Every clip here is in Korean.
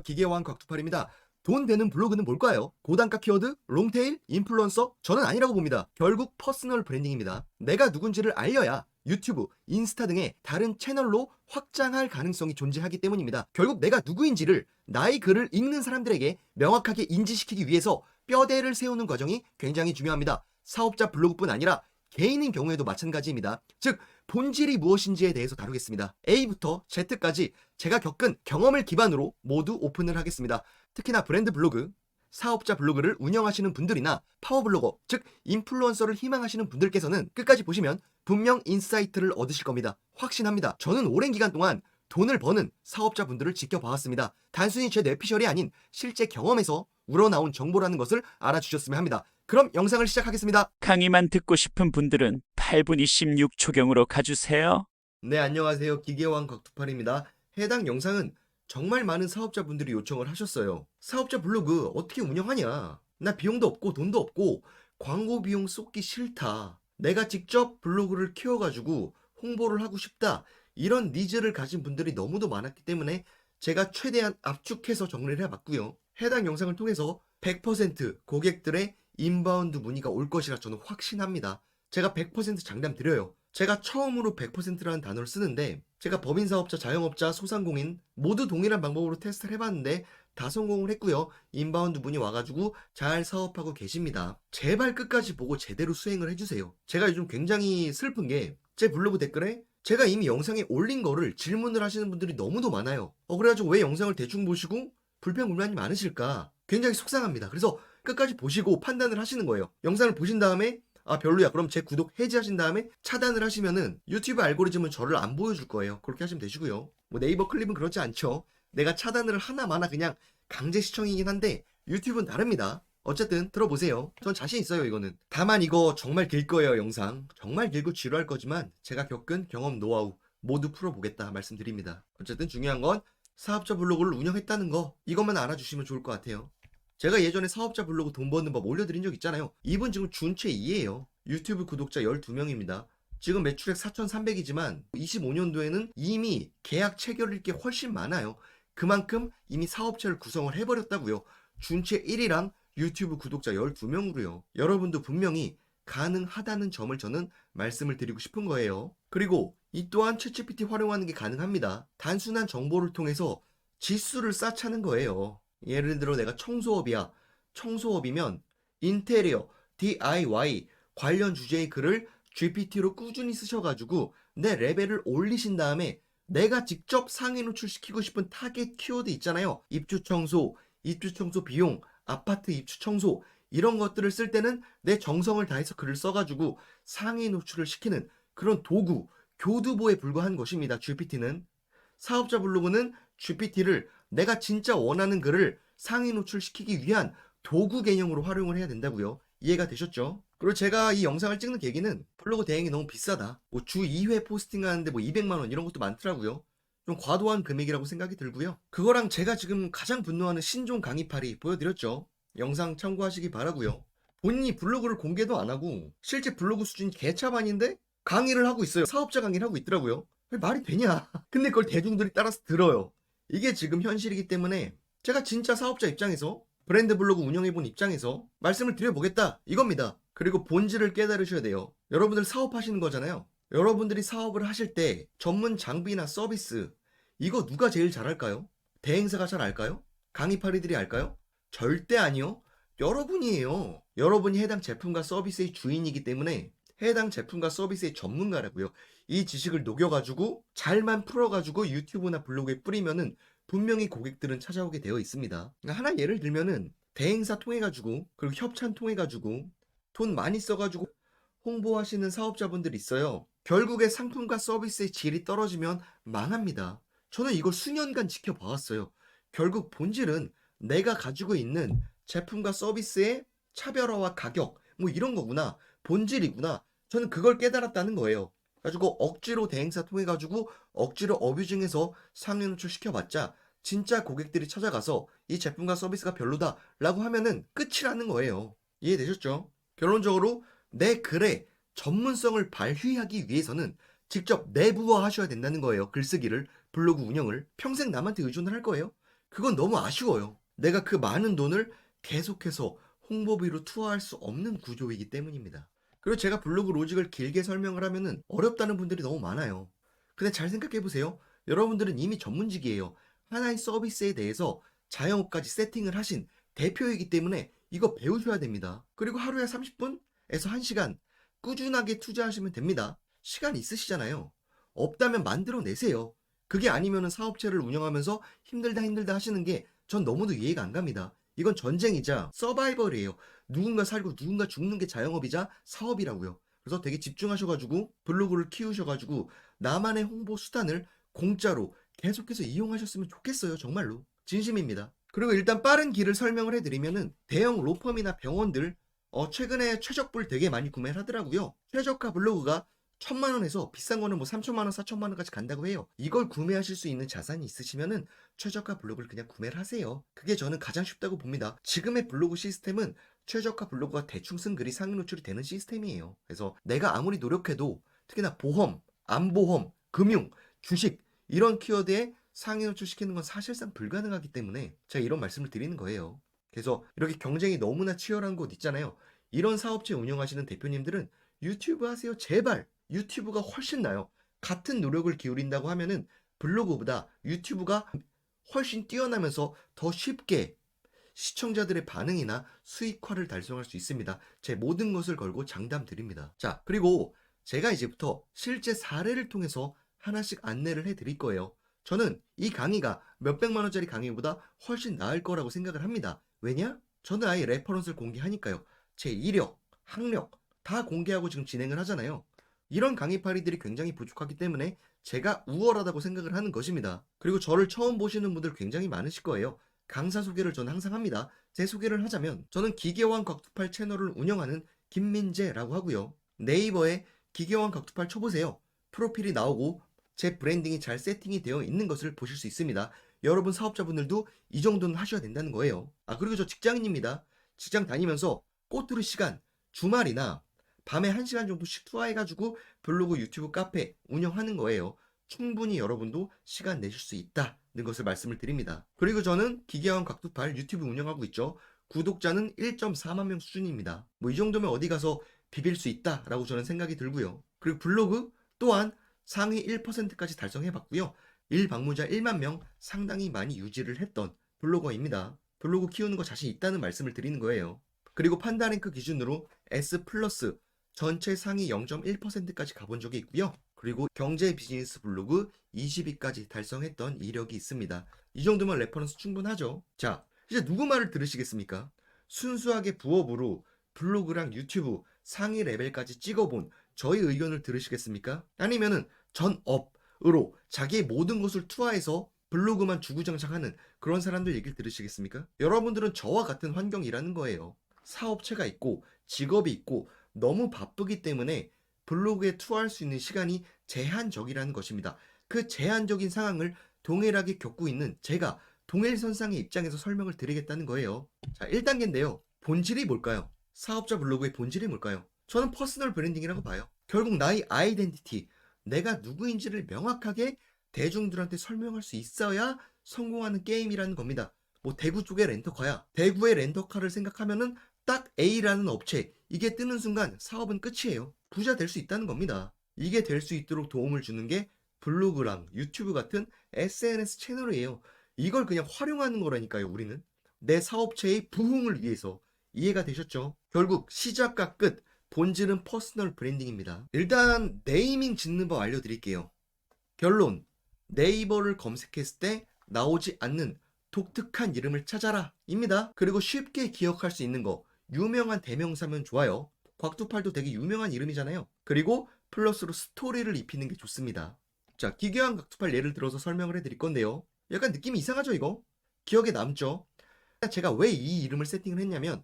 기계왕 곽두팔입니다. 돈 되는 블로그는 뭘까요? 고단가 키워드? 롱테일? 인플루언서? 저는 아니라고 봅니다. 결국 퍼스널 브랜딩입니다. 내가 누군지를 알려야 유튜브, 인스타 등의 다른 채널로 확장할 가능성이 존재하기 때문입니다. 결국 내가 누구인지를 나의 글을 읽는 사람들에게 명확하게 인지시키기 위해서 뼈대를 세우는 과정이 굉장히 중요합니다. 사업자 블로그뿐 아니라 개인인 경우에도 마찬가지입니다. 즉 본질이 무엇인지에 대해서 다루겠습니다. A부터 Z까지 제가 겪은 경험을 기반으로 모두 오픈을 하겠습니다. 특히나 브랜드 블로그, 사업자 블로그를 운영하시는 분들이나 파워블로거, 즉 인플루언서를 희망하시는 분들께서는 끝까지 보시면 분명 인사이트를 얻으실 겁니다. 확신합니다. 저는 오랜 기간 동안 돈을 버는 사업자 분들을 지켜봐왔습니다. 단순히 제 뇌피셜이 아닌 실제 경험에서 우러나온 정보라는 것을 알아주셨으면 합니다. 그럼 영상을 시작하겠습니다. 강의만 듣고 싶은 분들은 8분 26초경으로 가주세요. 네, 안녕하세요. 기계왕 곽두팔입니다. 해당 영상은 정말 많은 사업자분들이 요청을 하셨어요. 사업자 블로그 어떻게 운영하냐? 나 비용도 없고 돈도 없고 광고 비용 쏟기 싫다. 내가 직접 블로그를 키워가지고 홍보를 하고 싶다. 이런 니즈를 가진 분들이 너무도 많았기 때문에 제가 최대한 압축해서 정리를 해봤고요. 해당 영상을 통해서 100% 고객들의 인바운드 문의가 올 것이라 저는 확신합니다. 제가 100% 장담 드려요. 제가 처음으로 100%라는 단어를 쓰는데 제가 법인사업자, 자영업자, 소상공인 모두 동일한 방법으로 테스트를 해봤는데 다 성공을 했고요. 인바운드 문의 와가지고 잘 사업하고 계십니다. 제발 끝까지 보고 제대로 수행을 해주세요. 제가 요즘 굉장히 슬픈 게 제 블로그 댓글에 제가 이미 영상에 올린 거를 질문을 하시는 분들이 너무도 많아요. 그래가지고 왜 영상을 대충 보시고 불평불만이 많으실까? 굉장히 속상합니다. 그래서 끝까지 보시고 판단을 하시는 거예요. 영상을 보신 다음에 별로야. 그럼 제 구독 해지하신 다음에 차단을 하시면은 유튜브 알고리즘은 저를 안 보여줄 거예요. 그렇게 하시면 되시고요. 뭐 네이버 클립은 그렇지 않죠. 내가 차단을 하나마나 그냥 강제 시청이긴 한데 유튜브는 다릅니다. 어쨌든 들어보세요. 전 자신 있어요, 이거는. 다만 이거 정말 길 거예요, 영상. 정말 길고 지루할 거지만 제가 겪은 경험, 노하우 모두 풀어보겠다 말씀드립니다. 어쨌든 중요한 건 사업자 블로그를 운영했다는 거, 이것만 알아주시면 좋을 것 같아요. 제가 예전에 사업자 블로그 돈 버는 법 올려드린 적 있잖아요. 이분 지금 준최 2예요. 유튜브 구독자 12명입니다. 지금 매출액 4,300이지만 25년도에는 이미 계약 체결일 게 훨씬 많아요. 그만큼 이미 사업체를 구성을 해버렸다고요. 준최 1이랑 유튜브 구독자 12명으로요. 여러분도 분명히 가능하다는 점을 저는 말씀을 드리고 싶은 거예요. 그리고 이 또한 챗GPT 활용하는 게 가능합니다. 단순한 정보를 통해서 지수를 쌓자는 거예요. 예를 들어 내가 청소업이야. 청소업이면 인테리어, DIY 관련 주제의 글을 GPT로 꾸준히 쓰셔가지고 내 레벨을 올리신 다음에 내가 직접 상위 노출시키고 싶은 타겟 키워드 있잖아요. 입주 청소 비용, 아파트 입주 청소 이런 것들을 쓸 때는 내 정성을 다해서 글을 써가지고 상위 노출을 시키는 그런 도구, 교두보에 불과한 것입니다. GPT는. 사업자 블로그는 GPT를 내가 진짜 원하는 글을 상위 노출시키기 위한 도구 개념으로 활용을 해야 된다고요. 이해가 되셨죠? 그리고 제가 이 영상을 찍는 계기는 블로그 대행이 너무 비싸다. 주 2회 포스팅하는데 200만 원 이런 것도 많더라고요. 좀 과도한 금액이라고 생각이 들고요. 그거랑 제가 지금 가장 분노하는 신종 강의팔이 보여드렸죠. 영상 참고하시기 바라고요. 본인이 블로그를 공개도 안 하고 실제 블로그 수준이 개차반인데 강의를 하고 있어요. 사업자 강의를 하고 있더라고요. 왜 말이 되냐? 근데 그걸 대중들이 따라서 들어요. 이게 지금 현실이기 때문에 제가 진짜 사업자 입장에서 브랜드 블로그 운영해본 입장에서 말씀을 드려보겠다 이겁니다. 그리고 본질을 깨달으셔야 돼요. 여러분들 사업하시는 거잖아요. 여러분들이 사업을 하실 때 전문 장비나 서비스 이거 누가 제일 잘할까요? 대행사가 잘 알까요? 강의파리들이 알까요? 절대 아니요. 여러분이에요. 여러분이 해당 제품과 서비스의 주인이기 때문에 해당 제품과 서비스의 전문가라고요. 이 지식을 녹여가지고 잘만 풀어가지고 유튜브나 블로그에 뿌리면은 분명히 고객들은 찾아오게 되어 있습니다. 하나 예를 들면은 대행사 통해가지고 그리고 협찬 통해가지고 돈 많이 써가지고 홍보하시는 사업자분들 있어요. 결국에 상품과 서비스의 질이 떨어지면 망합니다. 저는 이걸 수년간 지켜봐왔어요. 결국 본질은 내가 가지고 있는 제품과 서비스의 차별화와 가격 뭐 이런 거구나. 본질이구나. 저는 그걸 깨달았다는 거예요. 가지고 억지로 대행사 통해 가지고 억지로 어뷰징해서 상위 노출 시켜봤자 진짜 고객들이 찾아가서 이 제품과 서비스가 별로다 라고 하면은 끝이라는 거예요. 이해되셨죠? 결론적으로 내 글의 전문성을 발휘하기 위해서는 직접 내부화 하셔야 된다는 거예요. 글쓰기를, 블로그 운영을 평생 남한테 의존을 할 거예요. 그건 너무 아쉬워요. 내가 그 많은 돈을 계속해서 홍보비로 투하할 수 없는 구조이기 때문입니다. 그리고 제가 블로그 로직을 길게 설명을 하면은 어렵다는 분들이 너무 많아요. 근데 잘 생각해 보세요. 여러분들은 이미 전문직이에요. 하나의 서비스에 대해서 자영업까지 세팅을 하신 대표이기 때문에 이거 배우셔야 됩니다. 그리고 하루에 30분에서 1시간 꾸준하게 투자하시면 됩니다. 시간 있으시잖아요. 없다면 만들어내세요. 그게 아니면은 사업체를 운영하면서 힘들다 하시는 게 전 너무도 이해가 안 갑니다. 이건 전쟁이자 서바이벌이에요. 누군가 살고 누군가 죽는 게 자영업이자 사업이라고요. 그래서 되게 집중하셔가지고 블로그를 키우셔가지고 나만의 홍보 수단을 공짜로 계속해서 이용하셨으면 좋겠어요. 정말로. 진심입니다. 그리고 일단 빠른 길을 설명을 해드리면은 대형 로펌이나 병원들 최근에 최적불 되게 많이 구매를 하더라고요. 최저가 블로그가 1,000만 원에서 비싼 거는 뭐 3천만 원, 4천만 원까지 간다고 해요. 이걸 구매하실 수 있는 자산이 있으시면은 최저가 블로그를 그냥 구매를 하세요. 그게 저는 가장 쉽다고 봅니다. 지금의 블로그 시스템은 최저가 블로그가 대충 쓴 글이 상위 노출이 되는 시스템이에요. 그래서 내가 아무리 노력해도 특히나 보험, 암보험, 금융, 주식 이런 키워드에 상위 노출시키는 건 사실상 불가능하기 때문에 제가 이런 말씀을 드리는 거예요. 그래서 이렇게 경쟁이 너무나 치열한 곳 있잖아요. 이런 사업체 운영하시는 대표님들은 유튜브 하세요. 제발. 유튜브가 훨씬 나아요. 같은 노력을 기울인다고 하면은 블로그보다 유튜브가 훨씬 뛰어나면서 더 쉽게 시청자들의 반응이나 수익화를 달성할 수 있습니다. 제 모든 것을 걸고 장담드립니다. 자, 그리고 제가 이제부터 실제 사례를 통해서 하나씩 안내를 해드릴 거예요. 저는 이 강의가 몇백만 원짜리 강의보다 훨씬 나을 거라고 생각을 합니다. 왜냐? 저는 아예 레퍼런스를 공개하니까요. 제 이력, 학력 다 공개하고 지금 진행을 하잖아요. 이런 강의파리들이 굉장히 부족하기 때문에 제가 우월하다고 생각을 하는 것입니다. 그리고 저를 처음 보시는 분들 굉장히 많으실 거예요. 강사 소개를 저는 항상 합니다. 제 소개를 하자면 저는 기계왕 곽두팔 채널을 운영하는 김민재라고 하고요. 네이버에 기계왕 곽두팔 쳐보세요. 프로필이 나오고 제 브랜딩이 잘 세팅이 되어 있는 것을 보실 수 있습니다. 여러분 사업자분들도 이 정도는 하셔야 된다는 거예요. 그리고 저 직장인입니다. 직장 다니면서 꼬투리 시간, 주말이나 밤에 1시간 정도씩 투하해가지고 블로그, 유튜브, 카페 운영하는 거예요. 충분히 여러분도 시간 내실 수 있다는 것을 말씀을 드립니다. 그리고 저는 기계왕 곽두팔 유튜브 운영하고 있죠. 구독자는 1.4만 명 수준입니다. 뭐 이 정도면 어디 가서 비빌 수 있다라고 저는 생각이 들고요. 그리고 블로그 또한 상위 1%까지 달성해봤고요. 1방문자 1만 명 상당히 많이 유지를 했던 블로거입니다. 블로그 키우는 거 자신 있다는 말씀을 드리는 거예요. 그리고 판다랭크 기준으로 S 플러스 전체 상위 0.1%까지 가본 적이 있고요. 그리고 경제 비즈니스 블로그 20위까지 달성했던 이력이 있습니다. 이 정도면 레퍼런스 충분하죠. 자, 이제 누구 말을 들으시겠습니까? 순수하게 부업으로 블로그랑 유튜브 상위 레벨까지 찍어본 저희 의견을 들으시겠습니까? 아니면은 전업으로 자기의 모든 것을 투하해서 블로그만 주구장창하는 그런 사람들 얘기를 들으시겠습니까? 여러분들은 저와 같은 환경이라는 거예요. 사업체가 있고 직업이 있고 너무 바쁘기 때문에 블로그에 투하할 수 있는 시간이 제한적이라는 것입니다. 그 제한적인 상황을 동일하게 겪고 있는 제가 동일선상의 입장에서 설명을 드리겠다는 거예요. 자, 1단계인데요. 본질이 뭘까요? 사업자 블로그의 본질이 뭘까요? 저는 퍼스널 브랜딩이라고 봐요. 결국 나의 아이덴티티, 내가 누구인지를 명확하게 대중들한테 설명할 수 있어야 성공하는 게임이라는 겁니다. 뭐 대구 쪽의 렌터카야. 대구의 렌터카를 생각하면은 딱 A라는 업체, 이게 뜨는 순간 사업은 끝이에요. 부자 될 수 있다는 겁니다. 이게 될 수 있도록 도움을 주는 게 블로그랑 유튜브 같은 SNS 채널이에요. 이걸 그냥 활용하는 거라니까요, 우리는. 내 사업체의 부흥을 위해서. 이해가 되셨죠? 결국 시작과 끝, 본질은 퍼스널 브랜딩입니다. 일단 네이밍 짓는 법 알려드릴게요. 결론, 네이버를 검색했을 때 나오지 않는 독특한 이름을 찾아라 입니다. 그리고 쉽게 기억할 수 있는 거, 유명한 대명사면 좋아요. 곽두팔도 되게 유명한 이름이잖아요. 그리고 플러스로 스토리를 입히는 게 좋습니다. 자, 기괴한 곽두팔 예를 들어서 설명을 해드릴 건데요. 약간 느낌이 이상하죠, 이거? 기억에 남죠? 제가 왜 이 이름을 세팅을 했냐면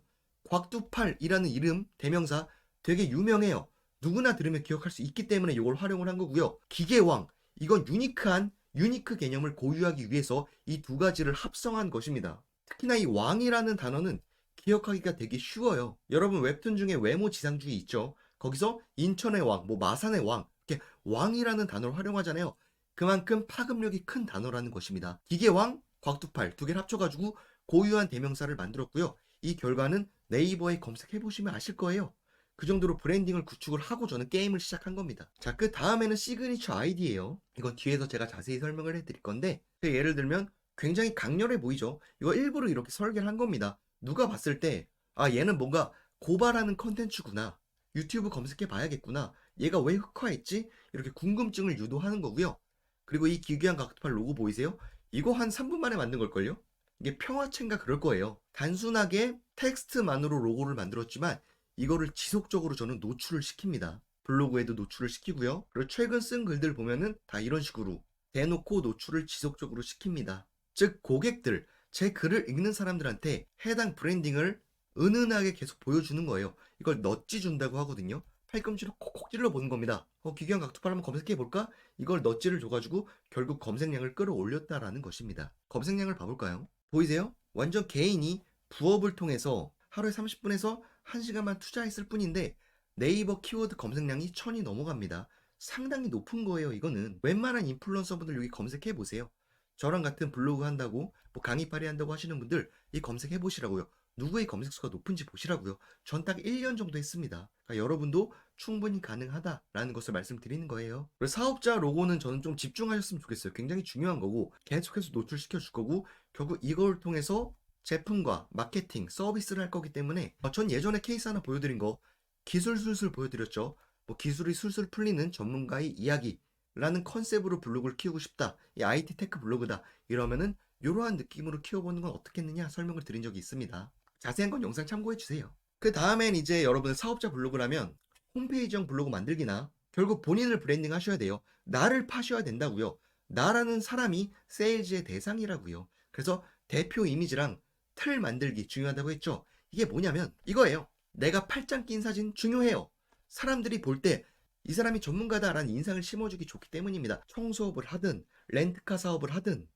곽두팔이라는 이름, 대명사 되게 유명해요. 누구나 들으면 기억할 수 있기 때문에 이걸 활용을 한 거고요. 기계왕, 이건 유니크 개념을 고유하기 위해서 이 두 가지를 합성한 것입니다. 특히나 이 왕이라는 단어는 기억하기가 되게 쉬워요. 여러분 웹툰 중에 외모 지상주의 있죠. 거기서 인천의 왕, 뭐 마산의 왕, 이렇게 왕이라는 단어를 활용하잖아요. 그만큼 파급력이 큰 단어라는 것입니다. 기계왕, 곽두팔 두 개를 합쳐가지고 고유한 대명사를 만들었고요. 이 결과는 네이버에 검색해보시면 아실 거예요. 그 정도로 브랜딩을 구축을 하고 저는 게임을 시작한 겁니다. 자, 그 다음에는 시그니처 아이디예요. 이건 뒤에서 제가 자세히 설명을 해드릴 건데, 예를 들면 굉장히 강렬해 보이죠? 이거 일부러 이렇게 설계를 한 겁니다. 누가 봤을 때, 아, 얘는 뭔가 고발하는 컨텐츠구나. 유튜브 검색해 봐야겠구나. 얘가 왜 흑화했지? 이렇게 궁금증을 유도하는 거고요. 그리고 이 기괴한 각도팔 로고 보이세요? 이거 한 3분 만에 만든 걸걸요? 이게 평화체인가 그럴 거예요. 단순하게 텍스트만으로 로고를 만들었지만 이거를 지속적으로 저는 노출을 시킵니다. 블로그에도 노출을 시키고요. 그리고 최근 쓴 글들 보면은 다 이런 식으로 대놓고 노출을 지속적으로 시킵니다. 즉 고객들, 제 글을 읽는 사람들한테 해당 브랜딩을 은은하게 계속 보여주는 거예요. 이걸 넛지 준다고 하거든요. 팔꿈치로 콕콕 찔러 보는 겁니다. 기괴한 각도팔 한번 검색해 볼까? 이걸 넛지를 줘가지고 결국 검색량을 끌어올렸다라는 것입니다. 검색량을 봐볼까요? 보이세요? 완전 개인이 부업을 통해서 하루에 30분에서 1시간만 투자했을 뿐인데 네이버 키워드 검색량이 1000이 넘어갑니다. 상당히 높은 거예요. 이거는 웬만한 인플루언서분들 여기 검색해 보세요. 저랑 같은 블로그 한다고 뭐 강의파리 한다고 하시는 분들 이 검색해 보시라고요. 누구의 검색수가 높은지 보시라고요. 전 딱 1년 정도 했습니다. 그러니까 여러분도 충분히 가능하다라는 것을 말씀드리는 거예요. 그래서 사업자 로고는 저는 좀 집중하셨으면 좋겠어요. 굉장히 중요한 거고 계속해서 노출시켜 줄 거고 결국 이걸 통해서 제품과 마케팅, 서비스를 할 거기 때문에 전 예전에 케이스 하나 보여드린 거 기술 술술 보여드렸죠. 뭐 기술이 술술 풀리는 전문가의 이야기라는 컨셉으로 블로그를 키우고 싶다. 이 IT 테크 블로그다. 이러면은 이러한 느낌으로 키워보는 건 어떻겠느냐 설명을 드린 적이 있습니다. 자세한 건 영상 참고해 주세요. 그 다음엔 이제 여러분 사업자 블로그라면 홈페이지형 블로그 만들기나 결국 본인을 브랜딩 하셔야 돼요. 나를 파셔야 된다고요. 나라는 사람이 세일즈의 대상이라고요. 그래서 대표 이미지랑 틀 만들기 중요하다고 했죠. 이게 뭐냐면 이거예요. 내가 팔짱 낀 사진 중요해요. 사람들이 볼 때 이 사람이 전문가다라는 인상을 심어주기 좋기 때문입니다. 청소업을 하든 렌트카 사업을 하든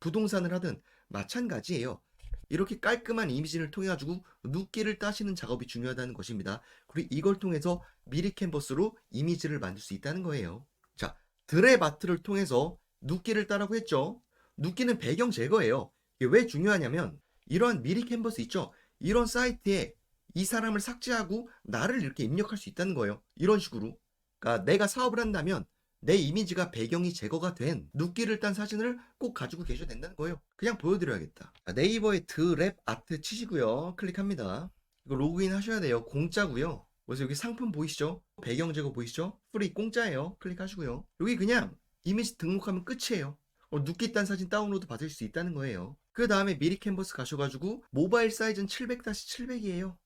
부동산을 하든 마찬가지예요. 이렇게 깔끔한 이미지를 통해 가지고 눕기를 따시는 작업이 중요하다는 것입니다. 그리고 이걸 통해서 미리 캔버스로 이미지를 만들 수 있다는 거예요. 자, 드랩 아트를 통해서 눕기를 따라고 했죠. 눕기는 배경 제거예요. 이게 왜 중요하냐면 이러한 미리 캔버스 있죠. 이런 사이트에 이 사람을 삭제하고 나를 이렇게 입력할 수 있다는 거예요. 이런 식으로. 그러니까 내가 사업을 한다면 내 이미지가 배경이 제거가 된 눕기를 딴 사진을 꼭 가지고 계셔야 된다는 거예요. 그냥 보여드려야겠다. 네이버에 드랩 아트 치시고요. 클릭합니다. 이거 로그인 하셔야 돼요. 공짜고요. 그래서 여기 상품 보이시죠? 배경 제거 보이시죠? 프리 공짜예요. 클릭하시고요. 여기 그냥 이미지 등록하면 끝이에요. 눕기 딴 사진 다운로드 받을 수 있다는 거예요. 그 다음에 미리 캔버스 가셔가지고 모바일 사이즈는 700-700이에요.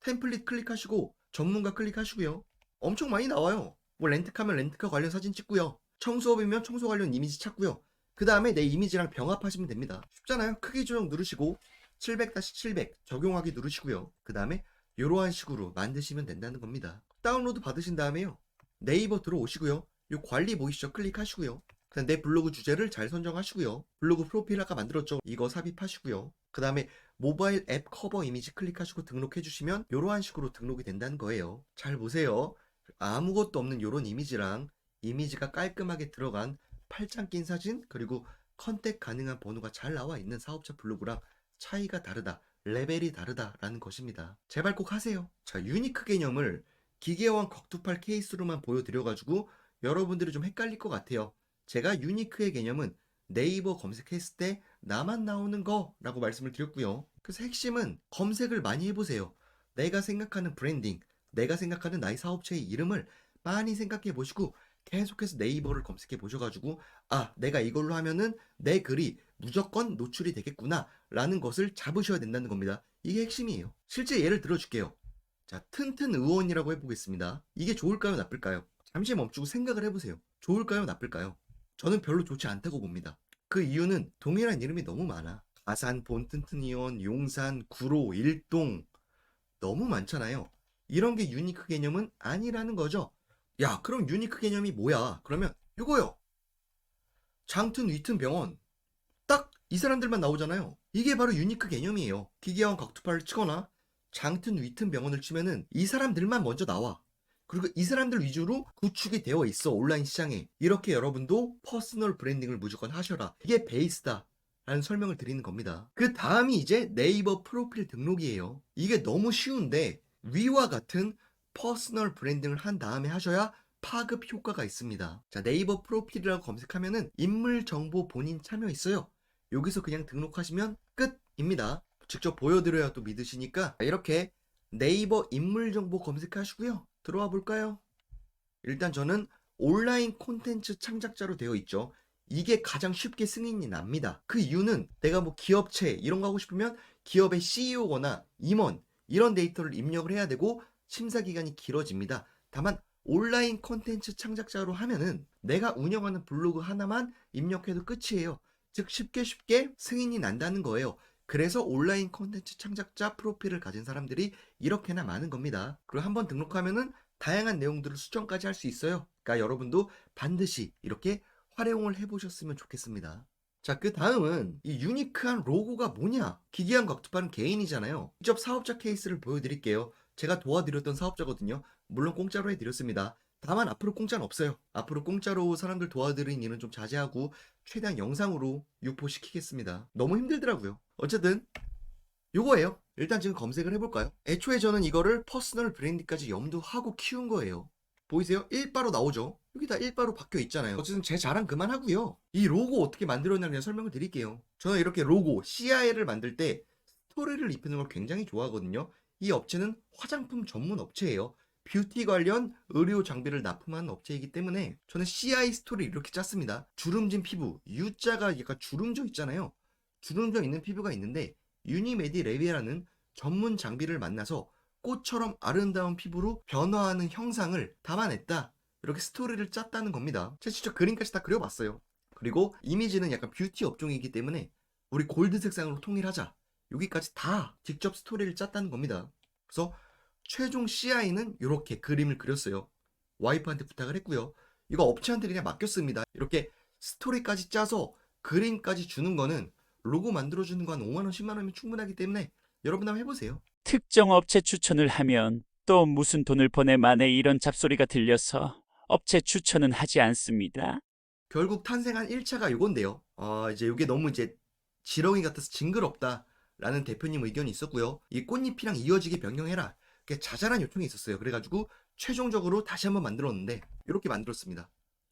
템플릿 클릭하시고 전문가 클릭하시고요. 엄청 많이 나와요. 뭐 렌트카면 렌트카 관련 사진 찍고요. 청소업이면 청소 관련 이미지 찾고요. 그 다음에 내 이미지랑 병합하시면 됩니다. 쉽잖아요. 크기 조정 누르시고 700-700 적용하기 누르시고요. 그 다음에 이러한 식으로 만드시면 된다는 겁니다. 다운로드 받으신 다음에요. 네이버 들어오시고요. 이 관리 보이시죠? 클릭하시고요. 그다음 내 블로그 주제를 잘 선정하시고요. 블로그 프로필 아까 만들었죠? 이거 삽입하시고요. 그 다음에 모바일 앱 커버 이미지 클릭하시고 등록해 주시면 이러한 식으로 등록이 된다는 거예요. 잘 보세요. 아무것도 없는 이런 이미지랑 이미지가 깔끔하게 들어간 팔짱 낀 사진 그리고 컨택 가능한 번호가 잘 나와 있는 사업자 블로그랑 차이가 다르다. 레벨이 다르다라는 것입니다. 제발 꼭 하세요. 자, 유니크 개념을 기계화한 곽두팔 케이스로만 보여드려가지고 여러분들이 좀 헷갈릴 것 같아요. 제가 유니크의 개념은 네이버 검색했을 때 나만 나오는 거라고 말씀을 드렸고요. 그래서 핵심은 검색을 많이 해보세요. 내가 생각하는 브랜딩, 내가 생각하는 나의 사업체의 이름을 많이 생각해 보시고 계속해서 네이버를 검색해 보셔가지고 아, 내가 이걸로 하면은 내 글이 무조건 노출이 되겠구나 라는 것을 잡으셔야 된다는 겁니다. 이게 핵심이에요. 실제 예를 들어줄게요. 자, 튼튼 의원이라고 해보겠습니다. 이게 좋을까요, 나쁠까요? 잠시 멈추고 생각을 해보세요. 좋을까요, 나쁠까요? 저는 별로 좋지 않다고 봅니다. 그 이유는 동일한 이름이 너무 많아. 아산, 본튼튼 의원, 용산, 구로, 일동 너무 많잖아요. 이런 게 유니크 개념은 아니라는 거죠. 야, 그럼 유니크 개념이 뭐야? 그러면 이거요. 장튼, 위튼 병원. 딱 이 사람들만 나오잖아요. 이게 바로 유니크 개념이에요. 기계화원 곽두팔을 치거나 장튼, 위튼 병원을 치면은 이 사람들만 먼저 나와. 그리고 이 사람들 위주로 구축이 되어 있어. 온라인 시장에. 이렇게 여러분도 퍼스널 브랜딩을 무조건 하셔라. 이게 베이스다 라는 설명을 드리는 겁니다. 그 다음이 이제 네이버 프로필 등록이에요. 이게 너무 쉬운데 위와 같은 퍼스널 브랜딩을 한 다음에 하셔야 파급 효과가 있습니다. 자, 네이버 프로필이라고 검색하면은 인물 정보 본인 참여 있어요. 여기서 그냥 등록하시면 끝입니다. 직접 보여드려야 또 믿으시니까 이렇게 네이버 인물 정보 검색하시고요. 들어와 볼까요? 일단 저는 온라인 콘텐츠 창작자로 되어 있죠. 이게 가장 쉽게 승인이 납니다. 그 이유는 내가 뭐 기업체 이런 거 하고 싶으면 기업의 CEO거나 임원 이런 데이터를 입력을 해야 되고 심사 기간이 길어집니다. 다만 온라인 콘텐츠 창작자로 하면은 내가 운영하는 블로그 하나만 입력해도 끝이에요. 즉 쉽게 승인이 난다는 거예요. 그래서 온라인 콘텐츠 창작자 프로필을 가진 사람들이 이렇게나 많은 겁니다. 그리고 한번 등록하면은 다양한 내용들을 수정까지 할 수 있어요. 그러니까 여러분도 반드시 이렇게 활용을 해보셨으면 좋겠습니다. 자, 그 다음은 이 유니크한 로고가 뭐냐? 기기한 곽투파는 개인이잖아요. 직접 사업자 케이스를 보여드릴게요. 제가 도와드렸던 사업자거든요. 물론 공짜로 해드렸습니다. 다만 앞으로 공짜는 없어요. 앞으로 공짜로 사람들 도와드리는 일은 좀 자제하고 최대한 영상으로 유포시키겠습니다. 너무 힘들더라고요. 어쨌든 요거예요. 일단 지금 검색을 해볼까요? 애초에 저는 이거를 퍼스널 브랜드까지 염두하고 키운 거예요. 보이세요? 1바로 나오죠? 여기 다 1바로 박혀 있잖아요. 어쨌든 제 자랑 그만하고요. 이 로고 어떻게 만들었냐면 설명을 드릴게요. 저는 이렇게 로고, CI를 만들 때 스토리를 입히는 걸 굉장히 좋아하거든요. 이 업체는 화장품 전문 업체예요. 뷰티 관련 의료 장비를 납품하는 업체이기 때문에 저는 CI 스토리를 이렇게 짰습니다. 주름진 피부, U자가 약간 주름져 있잖아요. 주름져 있는 피부가 있는데 유니메디 레비라는 전문 장비를 만나서 꽃처럼 아름다운 피부로 변화하는 형상을 담아냈다. 이렇게 스토리를 짰다는 겁니다. 제가 직접 그림까지 다 그려봤어요. 그리고 이미지는 약간 뷰티 업종이기 때문에 우리 골드 색상으로 통일하자. 여기까지 다 직접 스토리를 짰다는 겁니다. 그래서 최종 CI는 이렇게 그림을 그렸어요. 와이프한테 부탁을 했고요. 이거 업체한테 그냥 맡겼습니다. 이렇게 스토리까지 짜서 그림까지 주는 거는 로고 만들어주는 거 한 5만원, 10만원이면 충분하기 때문에 여러분 한번 해보세요. 특정 업체 추천을 하면 또 무슨 돈을 보내마네 이런 잡소리가 들려서 업체 추천은 하지 않습니다. 결국 탄생한 1차가 요건데요. 이제 이게 너무 이제 지렁이 같아서 징그럽다라는 대표님 의견이 있었고요. 이 꽃잎이랑 이어지게 변경해라. 이렇게 자잘한 요청이 있었어요. 그래가지고 최종적으로 다시 한번 만들었는데 이렇게 만들었습니다.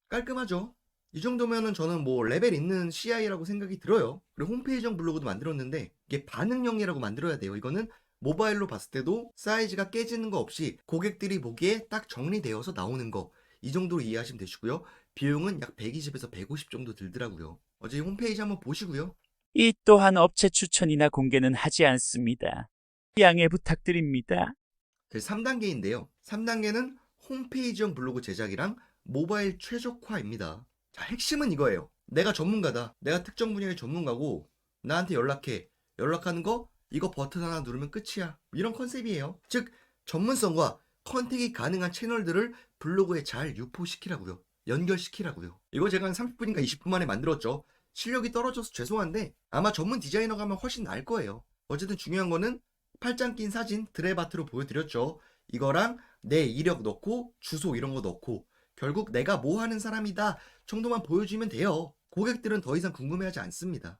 깔끔하죠? 이 정도면은 저는 뭐 레벨 있는 CI라고 생각이 들어요. 그리고 홈페이지형 블로그도 만들었는데 이게 반응형이라고 만들어야 돼요. 이거는 모바일로 봤을 때도 사이즈가 깨지는 거 없이 고객들이 보기에 딱 정리되어서 나오는 거. 이 정도로 이해하시면 되시고요. 비용은 약 120에서 150 정도 들더라고요. 어제 홈페이지 한번 보시고요. 이 또한 업체 추천이나 공개는 하지 않습니다. 양해 부탁드립니다. 3단계인데요. 3단계는 홈페이지형 블로그 제작이랑 모바일 최적화입니다. 자, 핵심은 이거예요. 내가 전문가다. 내가 특정 분야의 전문가고 나한테 연락해. 연락하는 거 이거 버튼 하나 누르면 끝이야. 이런 컨셉이에요. 즉 전문성과 컨택이 가능한 채널들을 블로그에 잘 유포시키라고요. 연결시키라고요. 이거 제가 한 30분인가 20분 만에 만들었죠. 실력이 떨어져서 죄송한데 아마 전문 디자이너가 하면 훨씬 나을 거예요. 어쨌든 중요한 거는 팔짱 낀 사진 드랩아트로 보여드렸죠. 이거랑 내 이력 넣고 주소 이런 거 넣고 결국 내가 뭐 하는 사람이다 정도만 보여주면 돼요. 고객들은 더 이상 궁금해하지 않습니다.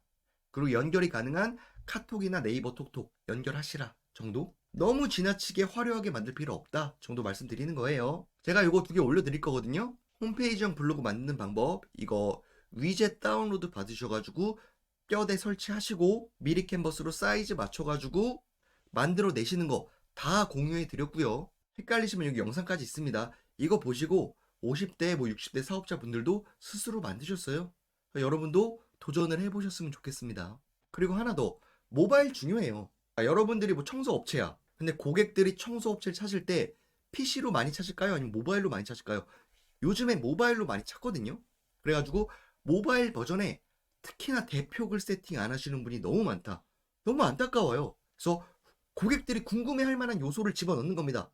그리고 연결이 가능한 카톡이나 네이버 톡톡 연결하시라 정도? 너무 지나치게 화려하게 만들 필요 없다 정도 말씀드리는 거예요. 제가 이거 2개 올려드릴 거거든요. 홈페이지형 블로그 만드는 방법 이거 위젯 다운로드 받으셔가지고 뼈대 설치하시고 미리 캔버스로 사이즈 맞춰가지고 만들어 내시는 거 다 공유해 드렸고요. 헷갈리시면 여기 영상까지 있습니다. 이거 보시고 50대 뭐 60대 사업자분들도 스스로 만드셨어요. 여러분도 도전을 해보셨으면 좋겠습니다. 그리고 하나 더 모바일 중요해요. 여러분들이 뭐 청소업체야. 근데 고객들이 청소업체를 찾을 때 PC로 많이 찾을까요? 아니면 모바일로 많이 찾을까요? 요즘에 모바일로 많이 찾거든요. 그래가지고 모바일 버전에 특히나 대표글 세팅 안 하시는 분이 너무 많다. 너무 안타까워요. 그래서 고객들이 궁금해할 만한 요소를 집어넣는 겁니다.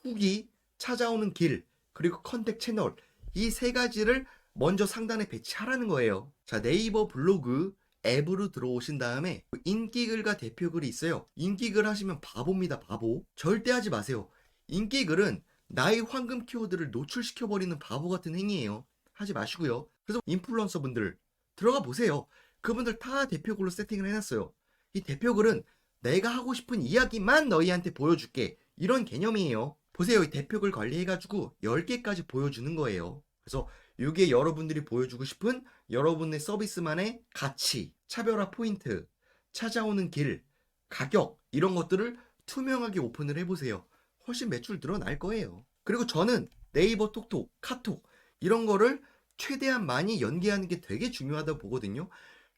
후기, 찾아오는 길, 그리고 컨택 채널 이 3가지를 먼저 상단에 배치하라는 거예요. 자, 네이버 블로그 앱으로 들어오신 다음에 인기글과 대표글이 있어요. 인기글 하시면 바보입니다. 바보. 절대 하지 마세요. 인기글은 나의 황금 키워드를 노출시켜버리는 바보 같은 행위예요. 하지 마시고요. 그래서 인플루언서 분들 들어가 보세요. 그분들 다 대표글로 세팅을 해놨어요. 이 대표글은 내가 하고 싶은 이야기만 너희한테 보여줄게. 이런 개념이에요. 보세요. 이 대표글 관리해가지고 10개까지 보여주는 거예요. 그래서 이게 여러분들이 보여주고 싶은 여러분의 서비스만의 가치, 차별화 포인트, 찾아오는 길, 가격 이런 것들을 투명하게 오픈을 해보세요. 훨씬 매출 늘어날 거예요. 그리고 저는 네이버 톡톡, 카톡 이런 거를 최대한 많이 연계하는 게 되게 중요하다고 보거든요.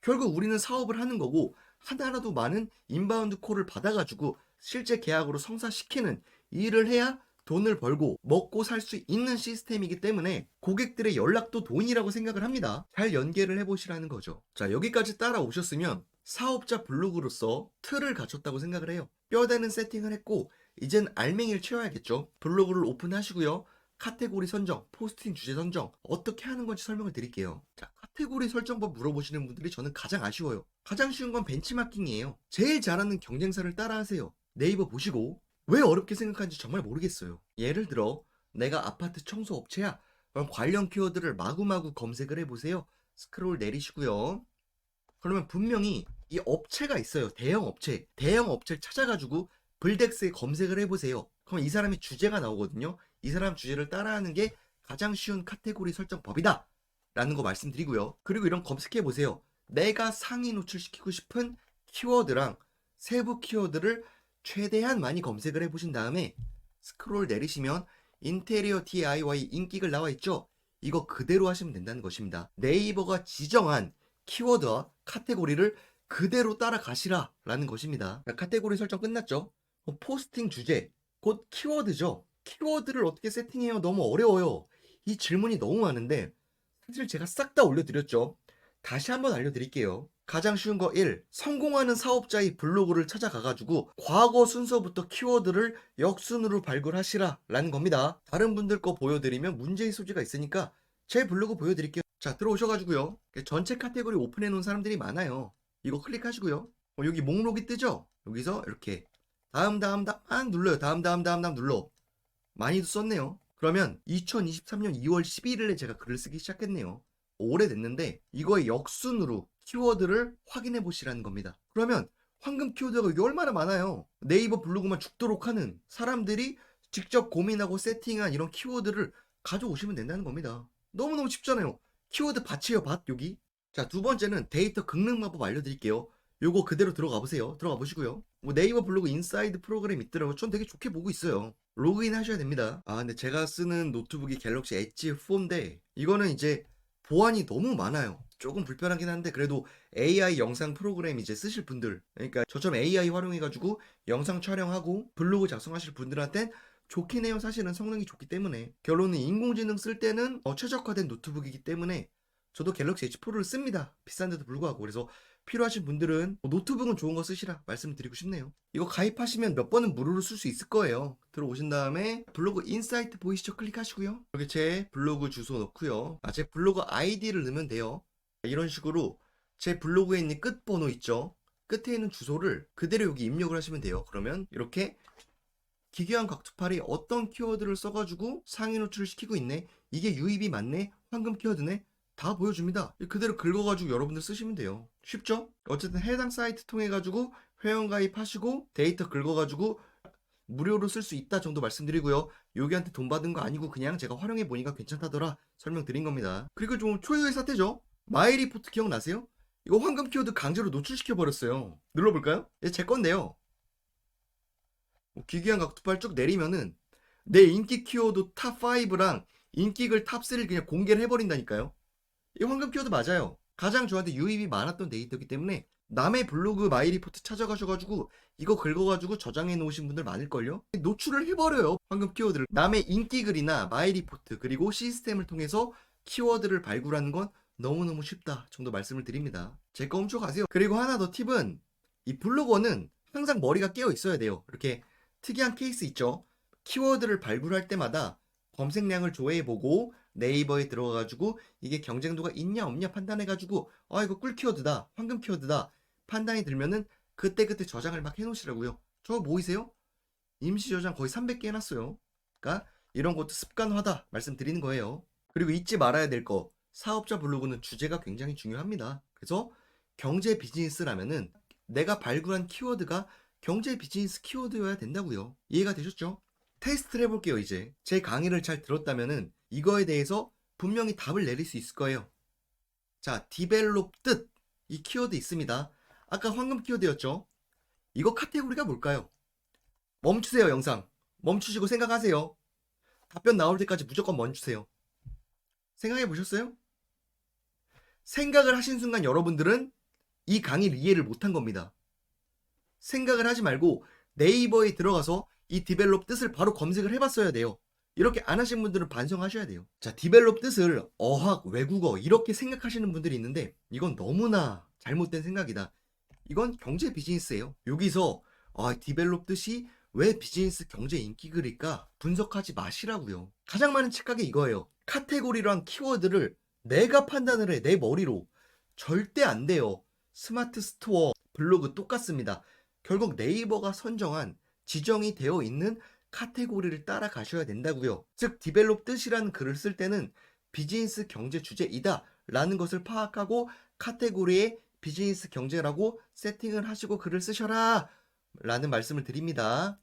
결국 우리는 사업을 하는 거고 하나라도 많은 인바운드 콜을 받아가지고 실제 계약으로 성사시키는 일을 해야 돈을 벌고 먹고 살 수 있는 시스템이기 때문에 고객들의 연락도 돈이라고 생각을 합니다. 잘 연계를 해보시라는 거죠. 자, 여기까지 따라오셨으면 사업자 블로그로서 틀을 갖췄다고 생각을 해요. 뼈대는 세팅을 했고 이젠 알맹이를 채워야겠죠. 블로그를 오픈하시고요. 카테고리 선정, 포스팅 주제 선정 어떻게 하는 건지 설명을 드릴게요. 자, 카테고리 설정법 물어보시는 분들이 저는 가장 아쉬워요. 가장 쉬운 건 벤치마킹이에요. 제일 잘하는 경쟁사를 따라하세요. 네이버 보시고 왜 어렵게 생각하는지 정말 모르겠어요. 예를 들어 내가 아파트 청소 업체야. 그럼 관련 키워드를 마구마구 검색을 해보세요. 스크롤 내리시고요. 그러면 분명히 이 업체가 있어요. 대형 업체. 대형 업체를 찾아가지고 블덱스에 검색을 해보세요. 그럼 이 사람의 주제가 나오거든요. 이 사람 주제를 따라하는 게 가장 쉬운 카테고리 설정법이다 라는 거 말씀드리고요. 그리고 이런 검색해보세요. 내가 상위 노출시키고 싶은 키워드랑 세부 키워드를 최대한 많이 검색을 해보신 다음에 스크롤 내리시면 인테리어 DIY 인기글 나와있죠. 이거 그대로 하시면 된다는 것입니다. 네이버가 지정한 키워드와 카테고리를 그대로 따라가시라 라는 것입니다. 카테고리 설정 끝났죠. 포스팅 주제 곧 키워드죠. 키워드를 어떻게 세팅해요? 너무 어려워요. 이 질문이 너무 많은데 사실 제가 싹 다 올려드렸죠. 다시 한번 알려드릴게요. 가장 쉬운 거 1. 성공하는 사업자의 블로그를 찾아가가지고 과거 순서부터 키워드를 역순으로 발굴하시라 라는 겁니다. 다른 분들 거 보여드리면 문제의 소지가 있으니까 제 블로그 보여드릴게요. 자, 들어오셔가지고요. 전체 카테고리 오픈해 놓은 사람들이 많아요. 이거 클릭하시고요. 여기 목록이 뜨죠? 여기서 이렇게 다음 막 눌러요. 다음 눌러. 많이도 썼네요. 그러면 2023년 2월 11일에 제가 글을 쓰기 시작했네요. 오래됐는데 이거의 역순으로 키워드를 확인해 보시라는 겁니다. 그러면 황금 키워드가 이게 얼마나 많아요. 네이버 블로그만 죽도록 하는 사람들이 직접 고민하고 세팅한 이런 키워드를 가져오시면 된다는 겁니다. 너무너무 쉽잖아요. 키워드 밭이에요, 밭 여기. 자, 두 번째는 데이터 긁는 방법 알려드릴게요. 요거 그대로 들어가 보세요. 들어가 보시고요. 뭐 네이버 블로그 인사이드 프로그램 있더라고요. 전 되게 좋게 보고 있어요. 로그인 하셔야 됩니다. 아, 근데 제가 쓰는 노트북이 갤럭시 엣지 4인데 이거는 이제 보안이 너무 많아요. 조금 불편하긴 한데 그래도 AI 영상 프로그램 이제 쓰실 분들, 그러니까 저처럼 AI 활용해가지고 영상 촬영하고 블로그 작성하실 분들한텐 좋긴 해요. 사실은 성능이 좋기 때문에. 결론은 인공지능 쓸 때는 최적화된 노트북이기 때문에 저도 갤럭시 엣지 프로를 씁니다. 비싼데도 불구하고. 그래서 필요하신 분들은 노트북은 좋은 거 쓰시라 말씀드리고 싶네요. 이거 가입하시면 몇 번은 무료로 쓸 수 있을 거예요. 들어오신 다음에 블로그 인사이트 보이시죠? 클릭하시고요. 여기 제 블로그 주소 넣고요. 제 블로그 아이디를 넣으면 돼요. 이런 식으로 제 블로그에 있는 끝 번호 있죠? 끝에 있는 주소를 그대로 여기 입력을 하시면 돼요. 그러면 이렇게 기괴한 각투팔이 어떤 키워드를 써가지고 상위 노출을 시키고 있네. 이게 유입이 맞네. 황금 키워드네. 다 보여줍니다. 그대로 긁어가지고 여러분들 쓰시면 돼요. 쉽죠? 어쨌든 해당 사이트 통해가지고 회원가입하시고 데이터 긁어가지고 무료로 쓸 수 있다 정도 말씀드리고요. 여기한테 돈 받은 거 아니고 그냥 제가 활용해 보니까 괜찮다더라 설명드린 겁니다. 그리고 좀 초유의 사태죠. 마이리포트 기억나세요? 이거 황금 키워드 강제로 노출시켜 버렸어요. 눌러볼까요? 제 건데요. 기괴한 각투팔 쭉 내리면은 내 인기 키워드 탑5랑 인기글 탑3를 그냥 공개를 해버린다니까요. 이 황금 키워드 맞아요. 가장 저한테 유입이 많았던 데이터이기 때문에 남의 블로그 마이리포트 찾아가셔가지고 이거 긁어가지고 저장해 놓으신 분들 많을걸요? 노출을 해버려요. 황금 키워드를. 남의 인기글이나 마이리포트 그리고 시스템을 통해서 키워드를 발굴하는 건 너무너무 쉽다 정도 말씀을 드립니다. 제 거 훔쳐가세요. 그리고 하나 더 팁은 이 블로거는 항상 머리가 깨어 있어야 돼요. 이렇게 특이한 케이스 있죠. 키워드를 발굴할 때마다 검색량을 조회해보고 네이버에 들어가가지고 이게 경쟁도가 있냐 없냐 판단해가지고 이거 꿀 키워드다 황금 키워드다 판단이 들면은 그때그때 저장을 막 해놓으시라고요. 저 보이세요? 임시 저장 거의 300개 해놨어요. 그러니까 이런 것도 습관화다 말씀드리는 거예요. 그리고 잊지 말아야 될 거, 사업자 블로그는 주제가 굉장히 중요합니다. 그래서 경제 비즈니스라면은 내가 발굴한 키워드가 경제 비즈니스 키워드여야 된다고요. 이해가 되셨죠? 테스트를 해볼게요. 이제 제 강의를 잘 들었다면은 이거에 대해서 분명히 답을 내릴 수 있을 거예요. 자, 디벨롭 뜻, 이 키워드 있습니다. 아까 황금 키워드였죠? 이거 카테고리가 뭘까요? 멈추세요. 영상 멈추시고 생각하세요. 답변 나올 때까지 무조건 멈추세요. 생각해 보셨어요? 생각을 하신 순간 여러분들은 이 강의를 이해를 못한 겁니다. 생각을 하지 말고 네이버에 들어가서 이 디벨롭 뜻을 바로 검색을 해봤어야 돼요. 이렇게 안 하신 분들은 반성하셔야 돼요. 자, 디벨롭 뜻을 어학, 외국어 이렇게 생각하시는 분들이 있는데 이건 너무나 잘못된 생각이다. 이건 경제 비즈니스예요. 여기서 디벨롭 뜻이 왜 비즈니스 경제 인기글일까 분석하지 마시라고요. 가장 많은 착각이 이거예요. 카테고리랑 키워드를 내가 판단을 해, 내 머리로. 절대 안 돼요. 스마트 스토어, 블로그 똑같습니다. 결국 네이버가 선정한 지정이 되어 있는 카테고리를 따라가셔야 된다고요. 즉 디벨롭 뜻이라는 글을 쓸 때는 비즈니스 경제 주제이다 라는 것을 파악하고 카테고리에 비즈니스 경제라고 세팅을 하시고 글을 쓰셔라 라는 말씀을 드립니다.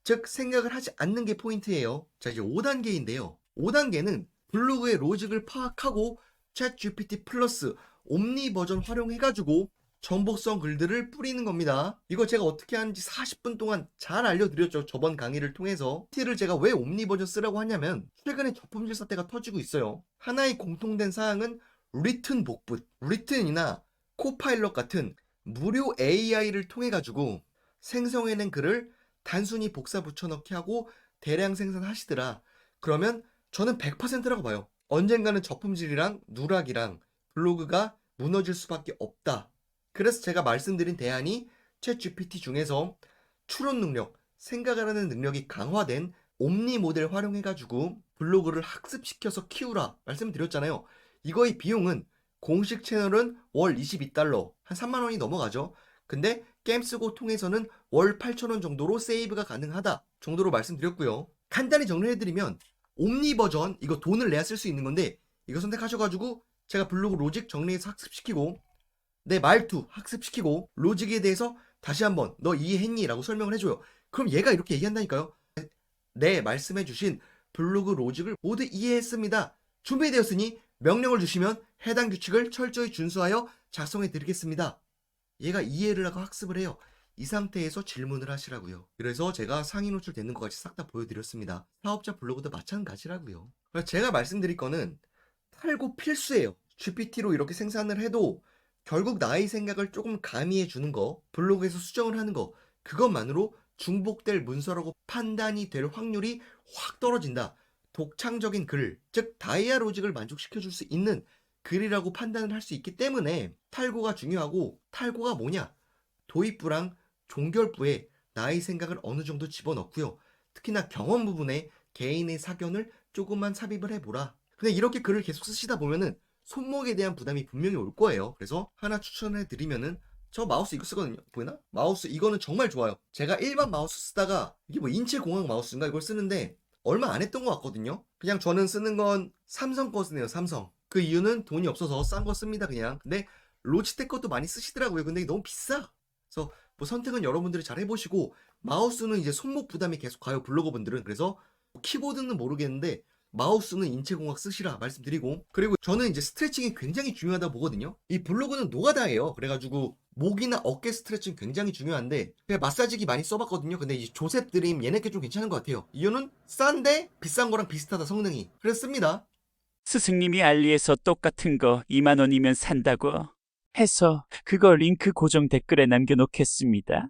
즉 생각을 하지 않는 게 포인트예요. 자, 이제 5단계인데요. 5단계는 블로그의 로직을 파악하고 챗 GPT 플러스 옴니 버전 활용해가지고 정보성 글들을 뿌리는 겁니다. 이거 제가 어떻게 하는지 40분 동안 잘 알려드렸죠. 저번 강의를 통해서. 티를 제가 왜 옴니 버전 쓰라고 하냐면 최근에 저품질 사태가 터지고 있어요. 하나의 공통된 사항은 리튼 복붙, 리튼이나 코파일럿 같은 무료 AI를 통해 가지고 생성해낸 글을 단순히 복사 붙여넣기 하고 대량 생산하시더라. 그러면 저는 100%라고 봐요. 언젠가는 저품질이랑 누락이랑 블로그가 무너질 수밖에 없다. 그래서 제가 말씀드린 대안이 챗 GPT 중에서 추론 능력, 생각을 하는 능력이 강화된 옴니 모델 활용해가지고 블로그를 학습시켜서 키우라 말씀드렸잖아요. 이거의 비용은 공식 채널은 월 22달러, 한 3만 원이 넘어가죠. 근데 게임스고 통해서는 월 8,000원 정도로 세이브가 가능하다 정도로 말씀드렸고요. 간단히 정리해드리면 옴니 버전 이거 돈을 내야 쓸 수 있는 건데 이거 선택하셔가지고 제가 블로그 로직 정리해서 학습시키고 내 말투 학습시키고 로직에 대해서 다시 한번 너 이해했니? 라고 설명을 해줘요. 그럼 얘가 이렇게 얘기한다니까요. 네, 말씀해주신 블로그 로직을 모두 이해했습니다. 준비되었으니 명령을 주시면 해당 규칙을 철저히 준수하여 작성해 드리겠습니다. 얘가 이해를 하고 학습을 해요. 이 상태에서 질문을 하시라고요. 그래서 제가 상위 노출 되는 것까지 싹 다 보여드렸습니다. 사업자 블로그도 마찬가지라고요. 제가 말씀드릴 거는 탈고 필수예요. GPT로 이렇게 생산을 해도 결국 나의 생각을 조금 가미해 주는 거, 블로그에서 수정을 하는 거, 그것만으로 중복될 문서라고 판단이 될 확률이 확 떨어진다. 독창적인 글, 즉 다이아 로직을 만족시켜 줄 수 있는 글이라고 판단을 할 수 있기 때문에 탈고가 중요하고, 탈고가 뭐냐? 도입부랑 종결부에 나의 생각을 어느 정도 집어넣고요. 특히나 경험 부분에 개인의 사견을 조금만 삽입을 해보라. 근데 이렇게 글을 계속 쓰시다 보면은 손목에 대한 부담이 분명히 올 거예요. 그래서 하나 추천해 드리면은 저 마우스 이거 쓰거든요. 보이나? 마우스 이거는 정말 좋아요. 제가 일반 마우스 쓰다가 이게 뭐 인체공학 마우스인가 이걸 쓰는데 얼마 안 했던 것 같거든요. 그냥 저는 쓰는 건 삼성 거 쓰네요. 삼성. 그 이유는 돈이 없어서 싼 거 씁니다. 그냥. 근데 로지텍 것도 많이 쓰시더라고요. 근데 이게 너무 비싸. 그래서 뭐 선택은 여러분들이 잘 해보시고, 마우스는 이제 손목 부담이 계속 가요. 블로거 분들은. 그래서 키보드는 모르겠는데 마우스는 인체공학 쓰시라 말씀드리고, 그리고 저는 이제 스트레칭이 굉장히 중요하다고 보거든요. 이 블로그는 노가다예요. 그래가지고 목이나 어깨 스트레칭 굉장히 중요한데 제가 마사지기 많이 써봤거든요. 근데 이 조셉 드림 얘네께 좀 괜찮은 것 같아요. 이유는 싼데 비싼 거랑 비슷하다, 성능이. 그래서 씁니다. 스승님이 알리에서 똑같은 거 2만 원이면 산다고 해서 그거 링크 고정 댓글에 남겨놓겠습니다.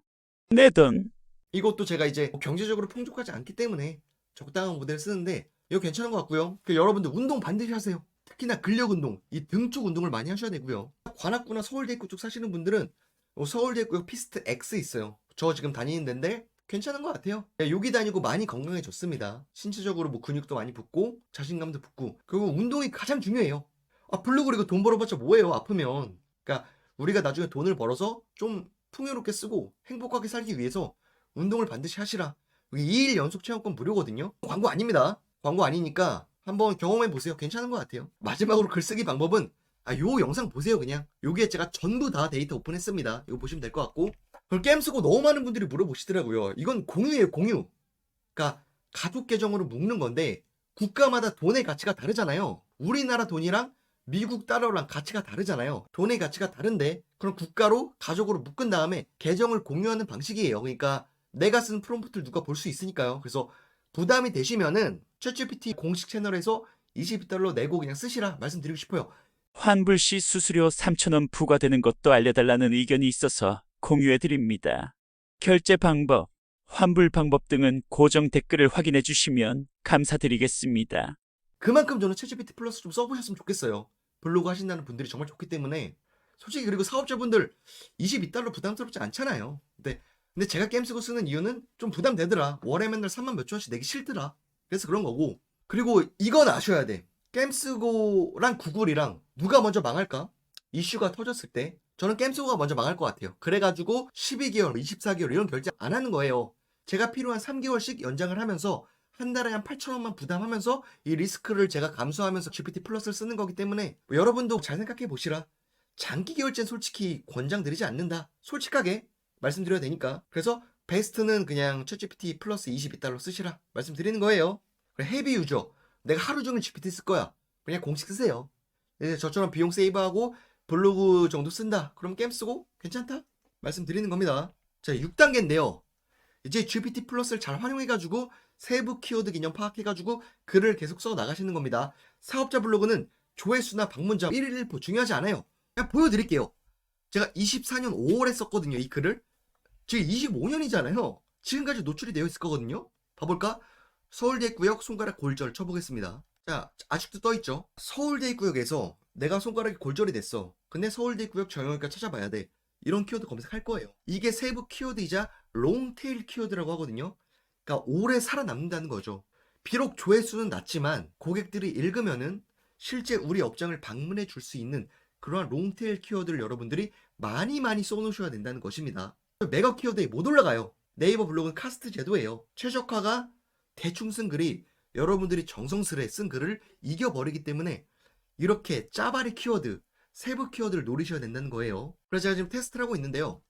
내 돈. 이것도 제가 이제 경제적으로 풍족하지 않기 때문에 적당한 모델 쓰는데 이거 괜찮은 것 같고요. 여러분들 운동 반드시 하세요. 특히나 근력 운동, 이 등 쪽 운동을 많이 하셔야 되고요. 관악구나 서울대 입구 쪽 사시는 분들은 서울대 입구 피스트 X 있어요. 저 지금 다니는 데인데 괜찮은 것 같아요. 여기 다니고 많이 건강해졌습니다. 신체적으로 뭐 근육도 많이 붙고 자신감도 붙고, 그리고 운동이 가장 중요해요. 블로그 이거 돈 벌어봤자 뭐예요, 아프면. 그러니까 우리가 나중에 돈을 벌어서 좀 풍요롭게 쓰고 행복하게 살기 위해서 운동을 반드시 하시라. 여기 2일 연속 체험권 무료거든요. 광고 아닙니다. 광고 아니니까 한번 경험해 보세요. 괜찮은 것 같아요. 마지막으로 글쓰기 방법은 요 영상 보세요. 그냥 요게 제가 전부 다 데이터 오픈했습니다. 이거 보시면 될 것 같고, 그걸 게임 쓰고 너무 많은 분들이 물어보시더라고요. 이건 공유예요, 공유. 그러니까 가족 계정으로 묶는 건데 국가마다 돈의 가치가 다르잖아요. 우리나라 돈이랑 미국 달러랑 가치가 다르잖아요. 돈의 가치가 다른데 그럼 국가로 가족으로 묶은 다음에 계정을 공유하는 방식이에요. 그러니까 내가 쓴 프롬프트를 누가 볼 수 있으니까요. 그래서 부담이 되시면은 챗GPT 공식 채널에서 22달러 내고 그냥 쓰시라 말씀드리고 싶어요. 환불 시 수수료 3,000원 부과되는 것도 알려달라는 의견이 있어서 공유해드립니다. 결제 방법, 환불 방법 등은 고정 댓글을 확인해 주시면 감사드리겠습니다. 그만큼 저는 챗GPT 플러스 좀 써보셨으면 좋겠어요. 블로그 하신다는 분들이 정말 좋기 때문에. 솔직히 그리고 사업자분들 22달러 부담스럽지 않잖아요. 근데 제가 게임 쓰고 쓰는 이유는 좀 부담되더라. 월에 맨날 3만 몇천 원씩 내기 싫더라. 그래서 그런 거고. 그리고 이건 아셔야 돼. 게임 쓰고랑 구글이랑 누가 먼저 망할까? 이슈가 터졌을 때 저는 게임 쓰고가 먼저 망할 것 같아요. 그래가지고 12개월, 24개월 이런 결제 안 하는 거예요. 제가 필요한 3개월씩 연장을 하면서 한 달에 한 8,000원만 부담하면서 이 리스크를 제가 감수하면서 GPT 플러스를 쓰는 거기 때문에 여러분도 잘 생각해 보시라. 장기 결제는 솔직히 권장드리지 않는다. 솔직하게 말씀드려야 되니까. 그래서 베스트는 그냥 챗GPT 플러스 22달러 쓰시라 말씀드리는 거예요. 헤비 유저, 내가 하루 종일 GPT 쓸 거야. 그냥 공식 쓰세요. 이제 저처럼 비용 세이브하고 블로그 정도 쓴다. 그럼 게임 쓰고 괜찮다. 말씀드리는 겁니다. 자, 6단계인데요. 이제 GPT 플러스를 잘 활용해가지고 세부 키워드 개념 파악해가지고 글을 계속 써 나가시는 겁니다. 사업자 블로그는 조회수나 방문자 1일 중요하지 않아요. 그냥 보여드릴게요. 제가 24년 5월에 썼거든요. 이 글을. 지금 25년이잖아요. 지금까지 노출이 되어 있을 거거든요. 봐볼까? 서울대입구역 손가락 골절 쳐보겠습니다. 자, 아직도 떠있죠. 서울대입구역에서 내가 손가락이 골절이 됐어. 근데 서울대입구역 정형외과 찾아봐야 돼. 이런 키워드 검색할 거예요. 이게 세부 키워드이자 롱테일 키워드라고 하거든요. 그러니까 오래 살아남는다는 거죠. 비록 조회수는 낮지만 고객들이 읽으면은 실제 우리 업장을 방문해 줄 수 있는 그러한 롱테일 키워드를 여러분들이 많이 써놓으셔야 된다는 것입니다. 메가 키워드에 못 올라가요. 네이버 블로그는 카스트 제도예요. 최적화가 대충 쓴 글이 여러분들이 정성스레 쓴 글을 이겨버리기 때문에 이렇게 짜바리 키워드, 세부 키워드를 노리셔야 된다는 거예요. 그래서 제가 지금 테스트를 하고 있는데요.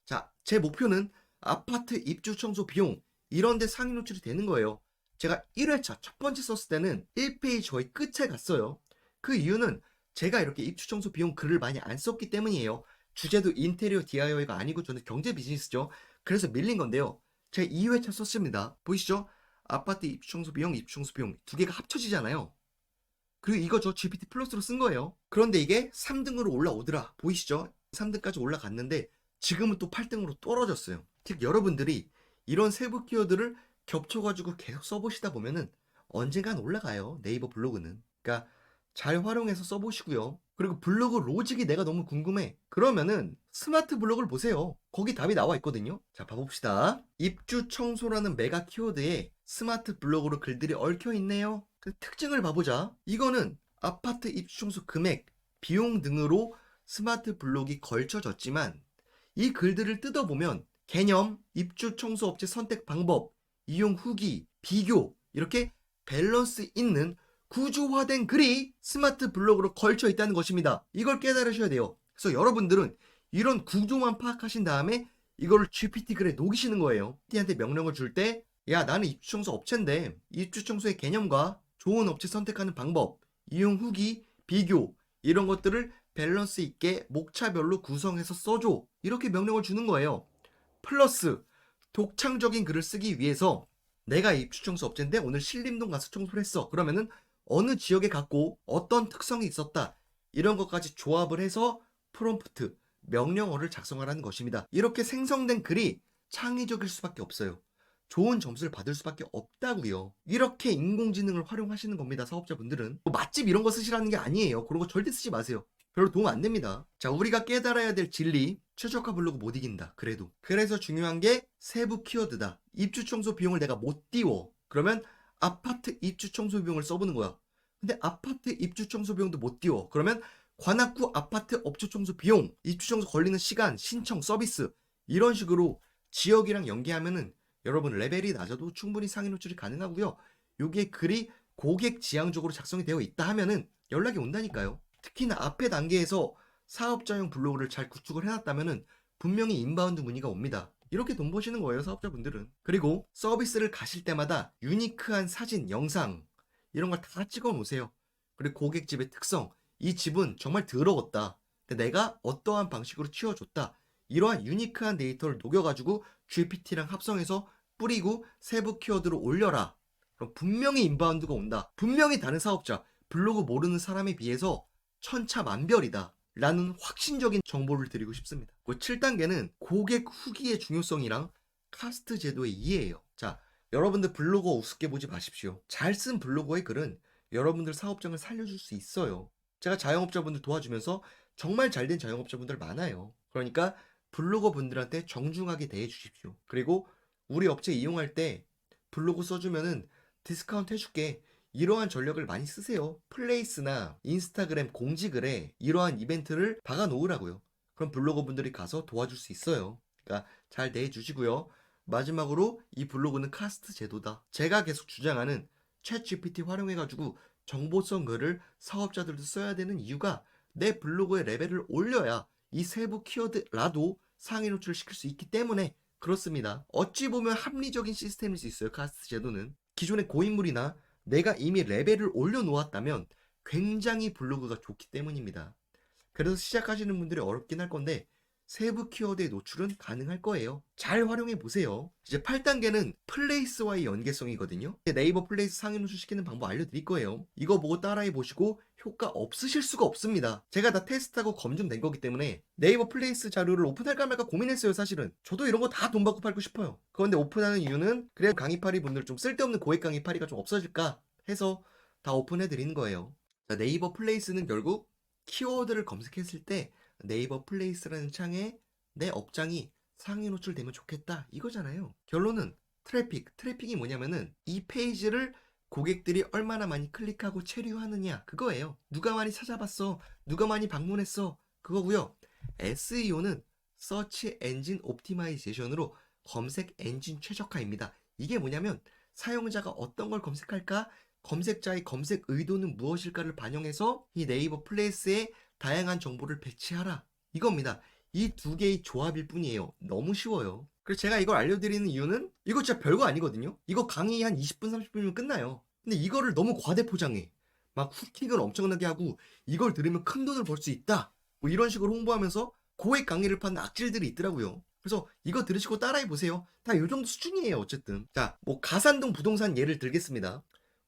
자, 제 목표는 아파트 입주 청소 비용 이런 데 상위 노출이 되는 거예요. 제가 1회차 첫 번째 썼을 때는 1페이지 거의 끝에 갔어요. 그 이유는 제가 이렇게 입주 청소 비용 글을 많이 안 썼기 때문이에요. 주제도 인테리어 DIY가 아니고 저는 경제 비즈니스죠. 그래서 밀린 건데요. 제가 2회차 썼습니다. 보이시죠? 아파트 입주 청소 비용, 입주 청소 비용 두 개가 합쳐지잖아요. 그리고 이거죠. GPT 플러스로 쓴 거예요. 그런데 이게 3등으로 올라오더라. 보이시죠? 3등까지 올라갔는데 지금은 또 8등으로 떨어졌어요. 즉 여러분들이 이런 세부 키워드를 겹쳐가지고 계속 써보시다 보면은 언젠간 올라가요. 네이버 블로그는. 그러니까 잘 활용해서 써보시고요. 그리고 블로그 로직이 내가 너무 궁금해. 그러면은 스마트 블로그를 보세요. 거기 답이 나와 있거든요. 자, 봐봅시다. 입주 청소라는 메가 키워드에 스마트 블로그로 글들이 얽혀 있네요. 그 특징을 봐보자. 이거는 아파트 입주 청소 금액, 비용 등으로 스마트 블록이 걸쳐졌지만 이 글들을 뜯어보면 개념, 입주 청소 업체 선택 방법, 이용 후기, 비교 이렇게 밸런스 있는 구조화된 글이 스마트 블록으로 걸쳐 있다는 것입니다. 이걸 깨달으셔야 돼요. 그래서 여러분들은 이런 구조만 파악하신 다음에 이걸 GPT 글에 녹이시는 거예요. GPT한테 명령을 줄 때, 야, 나는 입주 청소 업체인데 입주 청소의 개념과 좋은 업체 선택하는 방법, 이용 후기, 비교 이런 것들을 밸런스 있게 목차별로 구성해서 써줘. 이렇게 명령을 주는 거예요. 플러스 독창적인 글을 쓰기 위해서 내가 입주 청소 업체인데 오늘 신림동 가서 청소를 했어. 그러면은 어느 지역에 갔고 어떤 특성이 있었다. 이런 것까지 조합을 해서 프롬프트, 명령어를 작성하라는 것입니다. 이렇게 생성된 글이 창의적일 수밖에 없어요. 좋은 점수를 받을 수밖에 없다고요. 이렇게 인공지능을 활용하시는 겁니다. 사업자분들은. 뭐 맛집 이런 거 쓰시라는 게 아니에요. 그런 거 절대 쓰지 마세요. 별로 도움 안 됩니다. 자, 우리가 깨달아야 될 진리. 최저가 블로그 못 이긴다. 그래서 중요한 게 세부 키워드다. 입주 청소 비용을 내가 못 띄워. 그러면 아파트 입주 청소 비용을 써보는 거야. 근데 아파트 입주 청소 비용도 못 띄워. 그러면 관악구 아파트 업주 청소 비용, 입주 청소 걸리는 시간, 신청, 서비스 이런 식으로 지역이랑 연계하면은 여러분 레벨이 낮아도 충분히 상위 노출이 가능하고요. 여기에 글이 고객 지향적으로 작성이 되어 있다 하면은 연락이 온다니까요. 특히나 앞에 단계에서 사업자용 블로그를 잘 구축을 해놨다면은 분명히 인바운드 문의가 옵니다. 이렇게 돈 버시는 거예요, 사업자분들은. 그리고 서비스를 가실 때마다 유니크한 사진, 영상 이런 걸 다 찍어 놓으세요. 그리고 고객집의 특성, 이 집은 정말 더러웠다. 근데 내가 어떠한 방식으로 치워줬다. 이러한 유니크한 데이터를 녹여가지고 GPT랑 합성해서 뿌리고 세부 키워드로 올려라. 그럼 분명히 인바운드가 온다. 분명히 다른 사업자, 블로그 모르는 사람에 비해서 천차만별이다. 라는 확신적인 정보를 드리고 싶습니다. 7단계는 고객 후기의 중요성이랑 카스트 제도의 이해예요. 자, 여러분들 블로거 우습게 보지 마십시오. 잘 쓴 블로거의 글은 여러분들 사업장을 살려줄 수 있어요. 제가 자영업자분들 도와주면서 정말 잘된 자영업자분들 많아요. 그러니까 블로거 분들한테 정중하게 대해 주십시오. 그리고 우리 업체 이용할 때 블로그 써주면은 디스카운트 해줄게. 이러한 전략을 많이 쓰세요. 플레이스나 인스타그램 공지글에 이러한 이벤트를 박아 놓으라고요. 그럼 블로거 분들이 가서 도와줄 수 있어요. 그러니까 잘 내주시고요. 마지막으로 이 블로그는 카스트 제도다. 제가 계속 주장하는 챗 GPT 활용해가지고 정보성 글을 사업자들도 써야 되는 이유가 내 블로그의 레벨을 올려야 이 세부 키워드라도 상위 노출을 시킬 수 있기 때문에 그렇습니다. 어찌 보면 합리적인 시스템일 수 있어요. 카스트 제도는. 기존의 고인물이나 내가 이미 레벨을 올려놓았다면 굉장히 블로그가 좋기 때문입니다. 그래서 시작하시는 분들이 어렵긴 할 건데 세부 키워드의 노출은 가능할 거예요. 잘 활용해 보세요. 이제 8단계는 플레이스와의 연계성이거든요. 네이버 플레이스 상위 노출시키는 방법 알려드릴 거예요. 이거 보고 따라해 보시고 효과 없으실 수가 없습니다. 제가 다 테스트하고 검증된 거기 때문에 네이버 플레이스 자료를 오픈할까 말까 고민했어요. 사실은 저도 이런 거 다 돈 받고 팔고 싶어요. 그런데 오픈하는 이유는 그래야 강의파리 분들 좀 쓸데없는 고액 강의파리가 좀 없어질까 해서 다 오픈해 드리는 거예요. 자, 네이버 플레이스는 결국 키워드를 검색했을 때 네이버 플레이스라는 창에 내 업장이 상위 노출되면 좋겠다 이거잖아요. 결론은 트래픽이 뭐냐면은 이 페이지를 고객들이 얼마나 많이 클릭하고 체류하느냐 그거예요. 누가 많이 찾아봤어, 누가 많이 방문했어 그거고요. SEO는 서치 엔진 옵티마이제이션으로 검색 엔진 최적화입니다. 이게 뭐냐면 사용자가 어떤 걸 검색할까, 검색자의 검색 의도는 무엇일까를 반영해서 이 네이버 플레이스에 다양한 정보를 배치하라 이겁니다. 이 두 개의 조합일 뿐이에요. 너무 쉬워요. 그래서 제가 이걸 알려드리는 이유는 이거 진짜 별거 아니거든요. 이거 강의 한 20분 30분이면 끝나요. 근데 이거를 너무 과대포장해. 막 후킹을 엄청나게 하고 이걸 들으면 큰 돈을 벌 수 있다 뭐 이런 식으로 홍보하면서 고액 강의를 파는 악질들이 있더라고요. 그래서 이거 들으시고 따라해 보세요. 다 이 정도 수준이에요. 어쨌든 자, 뭐 가산동 부동산 예를 들겠습니다.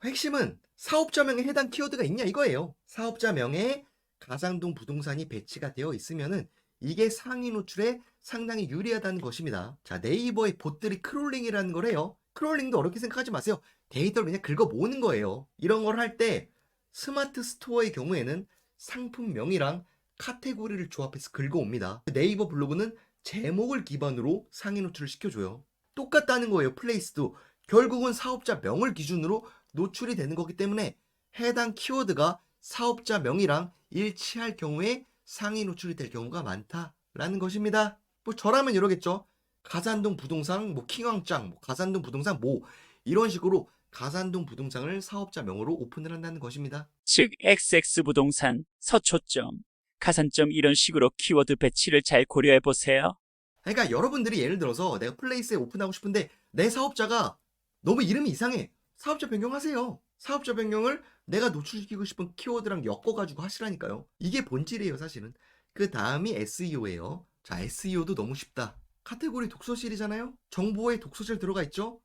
핵심은 사업자명에 해당 키워드가 있냐 이거예요. 사업자명에 가산동 부동산이 배치가 되어 있으면은 이게 상위 노출에 상당히 유리하다는 것입니다. 자, 네이버의 봇들이 크롤링이라는 걸 해요. 크롤링도 어렵게 생각하지 마세요. 데이터를 그냥 긁어 모으는 거예요. 이런 걸 할 때 스마트 스토어의 경우에는 상품명이랑 카테고리를 조합해서 긁어옵니다. 네이버 블로그는 제목을 기반으로 상위 노출을 시켜줘요. 똑같다는 거예요. 플레이스도 결국은 사업자 명을 기준으로 노출이 되는 거기 때문에 해당 키워드가 사업자 명이랑 일치할 경우에 상위 노출이 될 경우가 많다라는 것입니다. 뭐 저라면 이러겠죠. 가산동 부동산, 뭐 킹왕짱, 뭐 가산동 부동산 뭐 이런 식으로 가산동 부동산을 사업자 명으로 오픈을 한다는 것입니다. 즉 XX 부동산, 서초점, 가산점 이런 식으로 키워드 배치를 잘 고려해 보세요. 그러니까 여러분들이 예를 들어서 내가 플레이스에 오픈하고 싶은데 내 사업자가 너무 이름이 이상해. 사업자 변경하세요. 사업자 변경을 내가 노출시키고 싶은 키워드랑 엮어가지고 하시라니까요. 이게 본질이에요, 사실은. 그 다음이 SEO예요. 자, SEO도 너무 쉽다. 카테고리 독서실이잖아요. 정보에 독서실 들어가 있죠.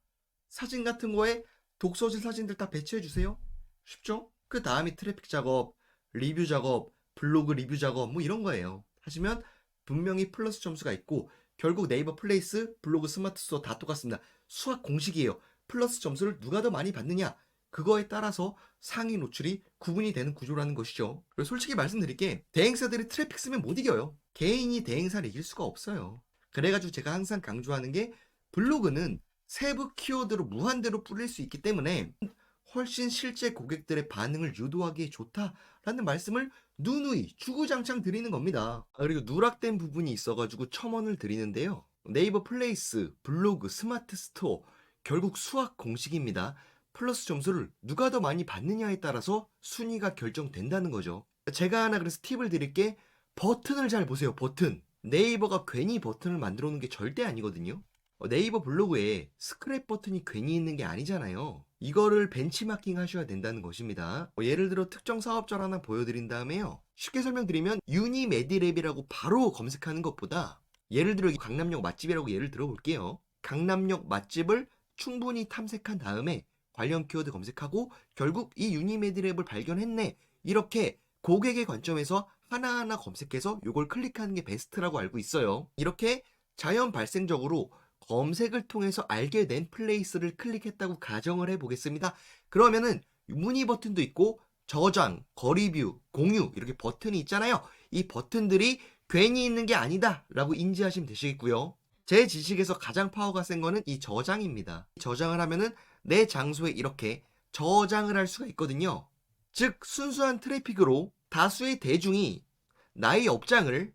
사진 같은 거에 독서실 사진들 다 배치해주세요. 쉽죠? 그 다음이 트래픽 작업, 리뷰 작업, 블로그 리뷰 작업 뭐 이런 거예요. 하시면 분명히 플러스 점수가 있고 결국 네이버 플레이스, 블로그 스마트 스토어 다 똑같습니다. 수학 공식이에요. 플러스 점수를 누가 더 많이 받느냐 그거에 따라서 상위 노출이 구분이 되는 구조라는 것이죠. 그리고 솔직히 말씀드릴게 대행사들이 트래픽 쓰면 못 이겨요. 개인이 대행사를 이길 수가 없어요. 그래가지고 제가 항상 강조하는 게 블로그는 세부 키워드로 무한대로 뿌릴 수 있기 때문에 훨씬 실제 고객들의 반응을 유도하기에 좋다라는 말씀을 누누이 주구장창 드리는 겁니다. 그리고 누락된 부분이 있어가지고 첨언을 드리는데요. 네이버 플레이스, 블로그, 스마트 스토어 결국 수학 공식입니다. 플러스 점수를 누가 더 많이 받느냐에 따라서 순위가 결정된다는 거죠. 제가 하나 그래서 팁을 드릴게, 버튼을 잘 보세요. 버튼. 네이버가 괜히 버튼을 만들어 놓은 게 절대 아니거든요. 네이버 블로그에 스크랩 버튼이 괜히 있는 게 아니잖아요. 이거를 벤치마킹 하셔야 된다는 것입니다. 예를 들어 특정 사업자를 하나 보여드린 다음에요. 쉽게 설명드리면 유니메디랩이라고 바로 검색하는 것보다, 예를 들어 강남역 맛집이라고 예를 들어볼게요. 강남역 맛집을 충분히 탐색한 다음에 관련 키워드 검색하고 결국 이 유니메디랩을 발견했네, 이렇게 고객의 관점에서 하나하나 검색해서 이걸 클릭하는 게 베스트라고 알고 있어요. 이렇게 자연 발생적으로 검색을 통해서 알게 된 플레이스를 클릭했다고 가정을 해보겠습니다. 그러면은 문의 버튼도 있고 저장, 거리뷰, 공유 이렇게 버튼이 있잖아요. 이 버튼들이 괜히 있는 게 아니다 라고 인지하시면 되시겠고요. 제 지식에서 가장 파워가 센 거는 이 저장입니다. 저장을 하면은 내 장소에 이렇게 저장을 할 수가 있거든요. 즉 순수한 트래픽으로 다수의 대중이 나의 업장을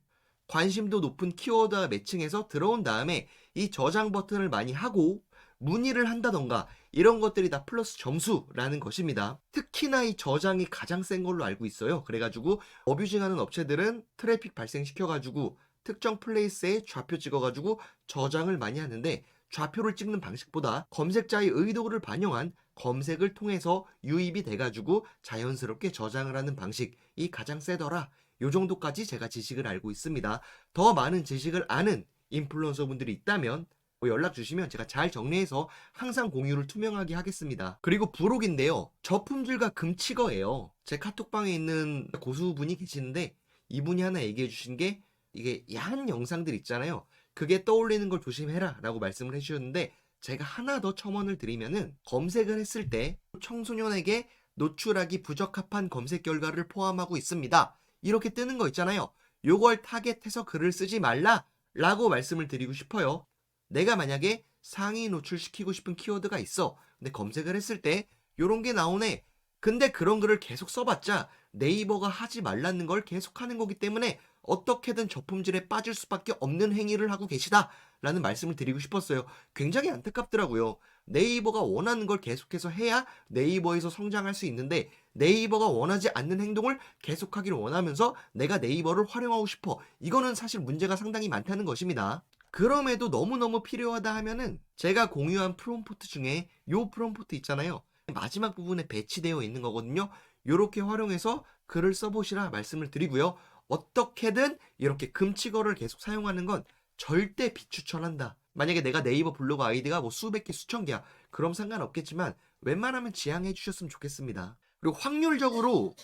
관심도 높은 키워드와 매칭해서 들어온 다음에 이 저장 버튼을 많이 하고 문의를 한다던가 이런 것들이 다 플러스 점수라는 것입니다. 특히나 이 저장이 가장 센 걸로 알고 있어요. 그래가지고 어뷰징하는 업체들은 트래픽 발생시켜가지고 특정 플레이스에 좌표 찍어가지고 저장을 많이 하는데, 좌표를 찍는 방식보다 검색자의 의도를 반영한 검색을 통해서 유입이 돼가지고 자연스럽게 저장을 하는 방식이 가장 세더라. 요 정도까지 제가 지식을 알고 있습니다. 더 많은 지식을 아는 인플루언서 분들이 있다면 연락 주시면 제가 잘 정리해서 항상 공유를 투명하게 하겠습니다. 그리고 부록인데요. 저품질과 금치거예요. 제 카톡방에 있는 고수분이 계시는데 이분이 하나 얘기해 주신 게, 이게 야한 영상들 있잖아요. 그게 떠올리는 걸 조심해라 라고 말씀을 해주셨는데, 제가 하나 더 첨언을 드리면은, 검색을 했을 때 청소년에게 노출하기 부적합한 검색 결과를 포함하고 있습니다, 이렇게 뜨는 거 있잖아요. 요걸 타겟해서 글을 쓰지 말라 라고 말씀을 드리고 싶어요. 내가 만약에 상위 노출시키고 싶은 키워드가 있어. 근데 검색을 했을 때 요런 게 나오네. 근데 그런 글을 계속 써봤자 네이버가 하지 말라는 걸 계속 하는 거기 때문에 어떻게든 저품질에 빠질 수밖에 없는 행위를 하고 계시다 라는 말씀을 드리고 싶었어요. 굉장히 안타깝더라고요. 네이버가 원하는 걸 계속해서 해야 네이버에서 성장할 수 있는데, 네이버가 원하지 않는 행동을 계속하기를 원하면서 내가 네이버를 활용하고 싶어. 이거는 사실 문제가 상당히 많다는 것입니다. 그럼에도 너무너무 필요하다 하면은 제가 공유한 프롬프트 중에 요 프롬프트 있잖아요. 마지막 부분에 배치되어 있는 거거든요. 요렇게 활용해서 글을 써보시라 말씀을 드리고요. 어떻게든 이렇게 금치거를 계속 사용하는 건 절대 비추천한다. 만약에 내가 네이버 블로그 아이디가 뭐 수백 개, 수천 개야, 그럼 상관없겠지만 웬만하면 지양해 주셨으면 좋겠습니다. 그리고 확률적으로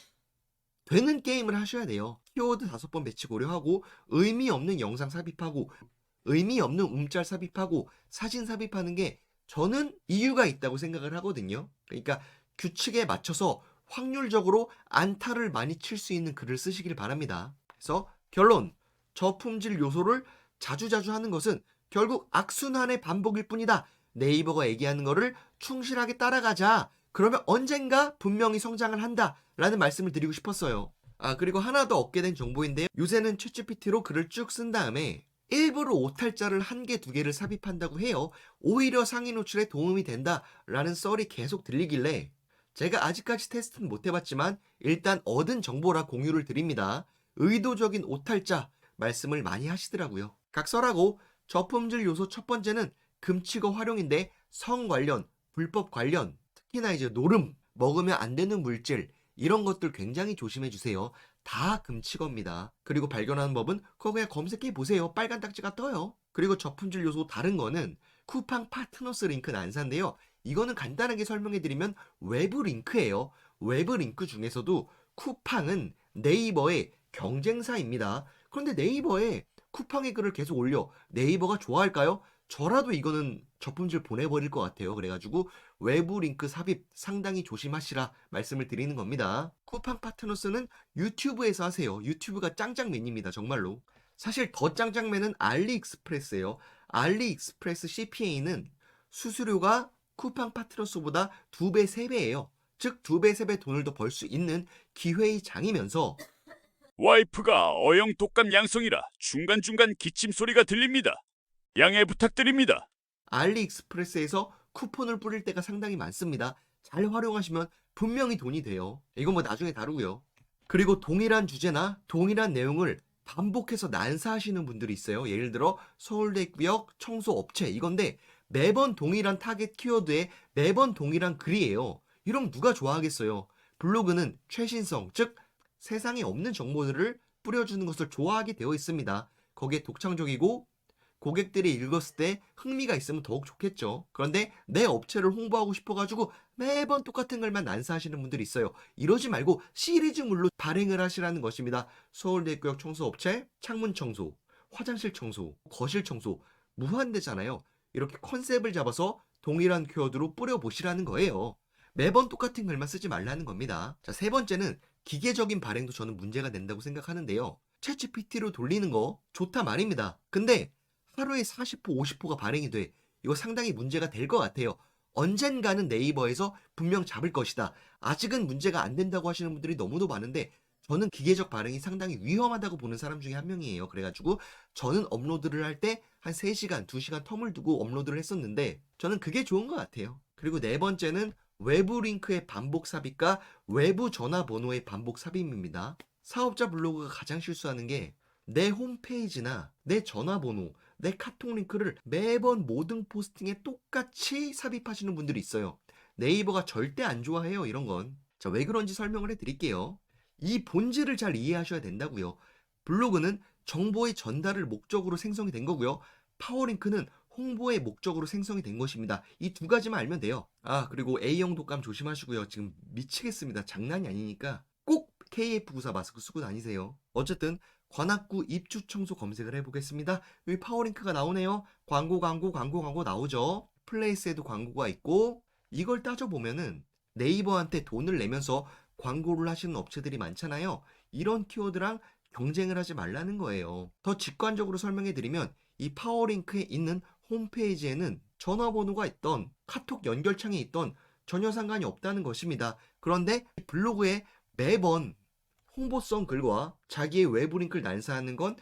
되는 게임을 하셔야 돼요. 키워드 5번 배치 고려하고, 의미 없는 영상 삽입하고, 의미 없는 움짤 삽입하고, 사진 삽입하는 게 저는 이유가 있다고 생각을 하거든요. 그러니까 규칙에 맞춰서 확률적으로 안타를 많이 칠 수 있는 글을 쓰시길 바랍니다. 그래서 결론, 저품질 요소를 자주자주 하는 것은 결국 악순환의 반복일 뿐이다. 네이버가 얘기하는 거를 충실하게 따라가자. 그러면 언젠가 분명히 성장을 한다 라는 말씀을 드리고 싶었어요. 그리고 하나 더 얻게 된 정보인데요. 요새는 챗GPT로 글을 쭉 쓴 다음에 일부러 오탈자를 1개, 2개를 삽입한다고 해요. 오히려 상위 노출에 도움이 된다라는 썰이 계속 들리길래 제가 아직까지 테스트는 못 해봤지만 일단 얻은 정보라 공유를 드립니다. 의도적인 오탈자 말씀을 많이 하시더라고요. 각설하고 저품질 요소 첫 번째는 금치거 활용인데, 성 관련, 불법 관련, 특히나 이제 노름, 먹으면 안 되는 물질, 이런 것들 굉장히 조심해 주세요. 다 금치거입니다. 그리고 발견하는 법은 그거 그냥 검색해 보세요. 빨간 딱지가 떠요. 그리고 저품질 요소 다른 거는 쿠팡 파트너스 링크 난사인데요. 이거는 간단하게 설명해 드리면 외부 링크예요. 외부 링크 중에서도 쿠팡은 네이버의 경쟁사입니다. 그런데 네이버에 쿠팡의 글을 계속 올려 네이버가 좋아할까요? 저라도 이거는 저품질 보내버릴 것 같아요. 그래가지고 외부 링크 삽입 상당히 조심하시라 말씀을 드리는 겁니다. 쿠팡 파트너스는 유튜브에서 하세요. 유튜브가 짱짱맨입니다. 정말로. 사실 더 짱짱맨은 알리익스프레스예요. 알리익스프레스 CPA는 수수료가 쿠팡 파트너스보다 2배, 3배예요. 즉 2배, 3배 돈을 더 벌 수 있는 기회의 장이면서, 와이프가 어영 독감 양성이라 중간중간 기침 소리가 들립니다. 양해 부탁드립니다. 알리익스프레스에서 쿠폰을 뿌릴 때가 상당히 많습니다. 잘 활용하시면 분명히 돈이 돼요. 이건 뭐 나중에 다루고요. 그리고 동일한 주제나 동일한 내용을 반복해서 난사하시는 분들이 있어요. 예를 들어 서울대구역 청소업체 이건데 매번 동일한 타겟 키워드에 매번 동일한 글이에요. 이러면 누가 좋아하겠어요. 블로그는 최신성, 즉 세상에 없는 정보들을 뿌려주는 것을 좋아하게 되어 있습니다. 거기에 독창적이고 고객들이 읽었을 때 흥미가 있으면 더욱 좋겠죠. 그런데 내 업체를 홍보하고 싶어가지고 매번 똑같은 글만 난사하시는 분들이 있어요. 이러지 말고 시리즈물로 발행을 하시라는 것입니다. 서울대구역 청소업체, 창문 청소, 화장실 청소, 거실 청소, 무한대잖아요. 이렇게 컨셉을 잡아서 동일한 키워드로 뿌려보시라는 거예요. 매번 똑같은 글만 쓰지 말라는 겁니다. 자, 세 번째는 기계적인 발행도 저는 문제가 된다고 생각하는데요. 챗GPT로 돌리는 거 좋다 말입니다. 근데 하루에 40호, 50호가 발행이 돼. 이거 상당히 문제가 될 것 같아요. 언젠가는 네이버에서 분명 잡을 것이다. 아직은 문제가 안 된다고 하시는 분들이 너무도 많은데 저는 기계적 발행이 상당히 위험하다고 보는 사람 중에 한 명이에요. 그래가지고 저는 업로드를 할 때 한 3시간, 2시간 텀을 두고 업로드를 했었는데 저는 그게 좋은 것 같아요. 그리고 네 번째는 외부 링크의 반복 삽입과 외부 전화번호의 반복 삽입입니다. 사업자 블로그가 가장 실수하는 게 내 홈페이지나 내 전화번호, 내 카톡 링크를 매번 모든 포스팅에 똑같이 삽입하시는 분들이 있어요. 네이버가 절대 안 좋아해요, 이런 건. 자, 왜 그런지 설명을 해드릴게요. 이 본질을 잘 이해하셔야 된다고요. 블로그는 정보의 전달을 목적으로 생성이 된 거고요. 파워링크는 홍보의 목적으로 생성이 된 것입니다. 이 두 가지만 알면 돼요. 아, 그리고 A형 독감 조심하시고요. 지금 미치겠습니다. 장난이 아니니까 꼭 KF94 마스크 쓰고 다니세요. 어쨌든 관악구 입주 청소 검색을 해보겠습니다. 여기 파워링크가 나오네요. 광고 나오죠. 플레이스에도 광고가 있고 이걸 따져보면은 네이버한테 돈을 내면서 광고를 하시는 업체들이 많잖아요. 이런 키워드랑 경쟁을 하지 말라는 거예요. 더 직관적으로 설명해드리면 이 파워링크에 있는 홈페이지에는 전화번호가 있던 카톡 연결창에 있던 전혀 상관이 없다는 것입니다. 그런데 블로그에 매번 홍보성 글과 자기의 외부 링크를 난사하는 건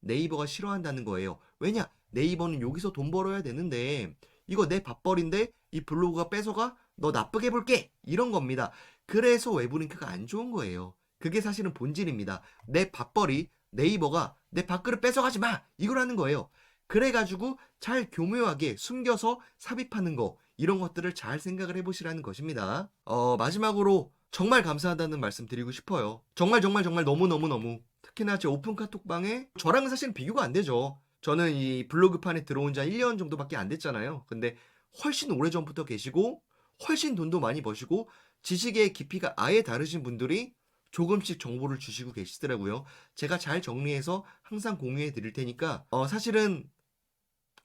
네이버가 싫어한다는 거예요. 왜냐? 네이버는 여기서 돈 벌어야 되는데 이거 내 밥벌인데 이 블로그가 뺏어가? 너 나쁘게 볼게! 이런 겁니다. 그래서 외부 링크가 안 좋은 거예요. 그게 사실은 본질입니다. 내 밥벌이 네이버가 내 밥그릇 뺏어가지 마! 이거라는 거예요. 그래가지고 잘 교묘하게 숨겨서 삽입하는 거 이런 것들을 잘 생각을 해보시라는 것입니다. 마지막으로 정말 감사하다는 말씀 드리고 싶어요. 정말 너무 특히나 제 오픈 카톡방에 저랑은 사실 비교가 안 되죠. 저는 이 블로그판에 들어온 지 한 1년 정도밖에 안 됐잖아요. 근데 훨씬 오래전부터 계시고 훨씬 돈도 많이 버시고 지식의 깊이가 아예 다르신 분들이 조금씩 정보를 주시고 계시더라고요. 제가 잘 정리해서 항상 공유해 드릴 테니까 사실은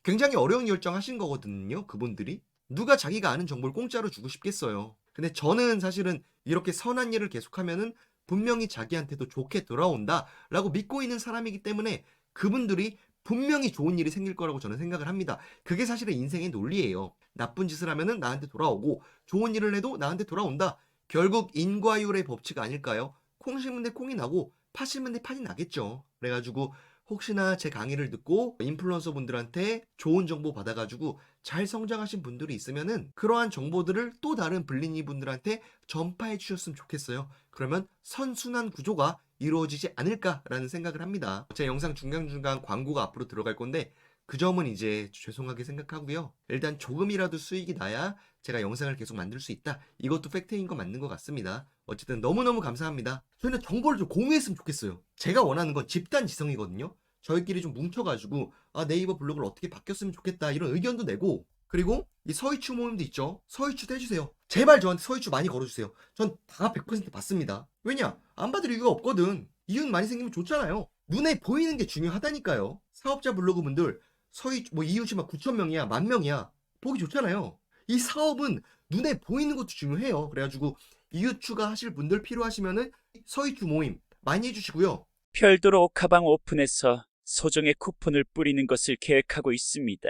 굉장히 어려운 결정하신 거거든요. 그분들이. 누가 자기가 아는 정보를 공짜로 주고 싶겠어요. 근데 저는 사실은 이렇게 선한 일을 계속하면은 분명히 자기한테도 좋게 돌아온다라고 믿고 있는 사람이기 때문에 그분들이 분명히 좋은 일이 생길 거라고 저는 생각을 합니다. 그게 사실은 인생의 논리예요. 나쁜 짓을 하면은 나한테 돌아오고 좋은 일을 해도 나한테 돌아온다. 결국 인과율의 법칙 아닐까요? 콩 심은 데 콩이 나고 팥 심은 데 팥이 나겠죠. 그래가지고 혹시나 제 강의를 듣고 인플루언서 분들한테 좋은 정보 받아가지고 잘 성장하신 분들이 있으면은 그러한 정보들을 또 다른 블리니 분들한테 전파해 주셨으면 좋겠어요. 그러면 선순환 구조가 이루어지지 않을까라는 생각을 합니다. 제 영상 중간중간 광고가 앞으로 들어갈 건데 그 점은 이제 죄송하게 생각하고요. 일단 조금이라도 수익이 나야 제가 영상을 계속 만들 수 있다. 이것도 팩트인 거 맞는 것 같습니다. 어쨌든 너무너무 감사합니다. 저희는 정보를 좀 공유했으면 좋겠어요. 제가 원하는 건 집단 지성이거든요. 저희끼리 좀 뭉쳐가지고 네이버 블로그를 어떻게 바뀌었으면 좋겠다 이런 의견도 내고 그리고 이 서희추 모임도 있죠. 서희추도 해주세요. 제발 저한테 서희추 많이 걸어주세요. 전 다 100% 받습니다. 왜냐? 안 받을 이유가 없거든. 이윤 많이 생기면 좋잖아요. 눈에 보이는 게 중요하다니까요. 사업자 블로그 분들 서희추 뭐 이웃이 막 9,000명이야 10,000명이야 보기 좋잖아요. 이 사업은 눈에 보이는 것도 중요해요. 그래가지고 이웃 추가하실 분들 필요하시면은 서희추 모임 많이 해주시고요. 별도로 오카방 오픈해서 소정의 쿠폰을 뿌리는 것을 계획하고 있습니다.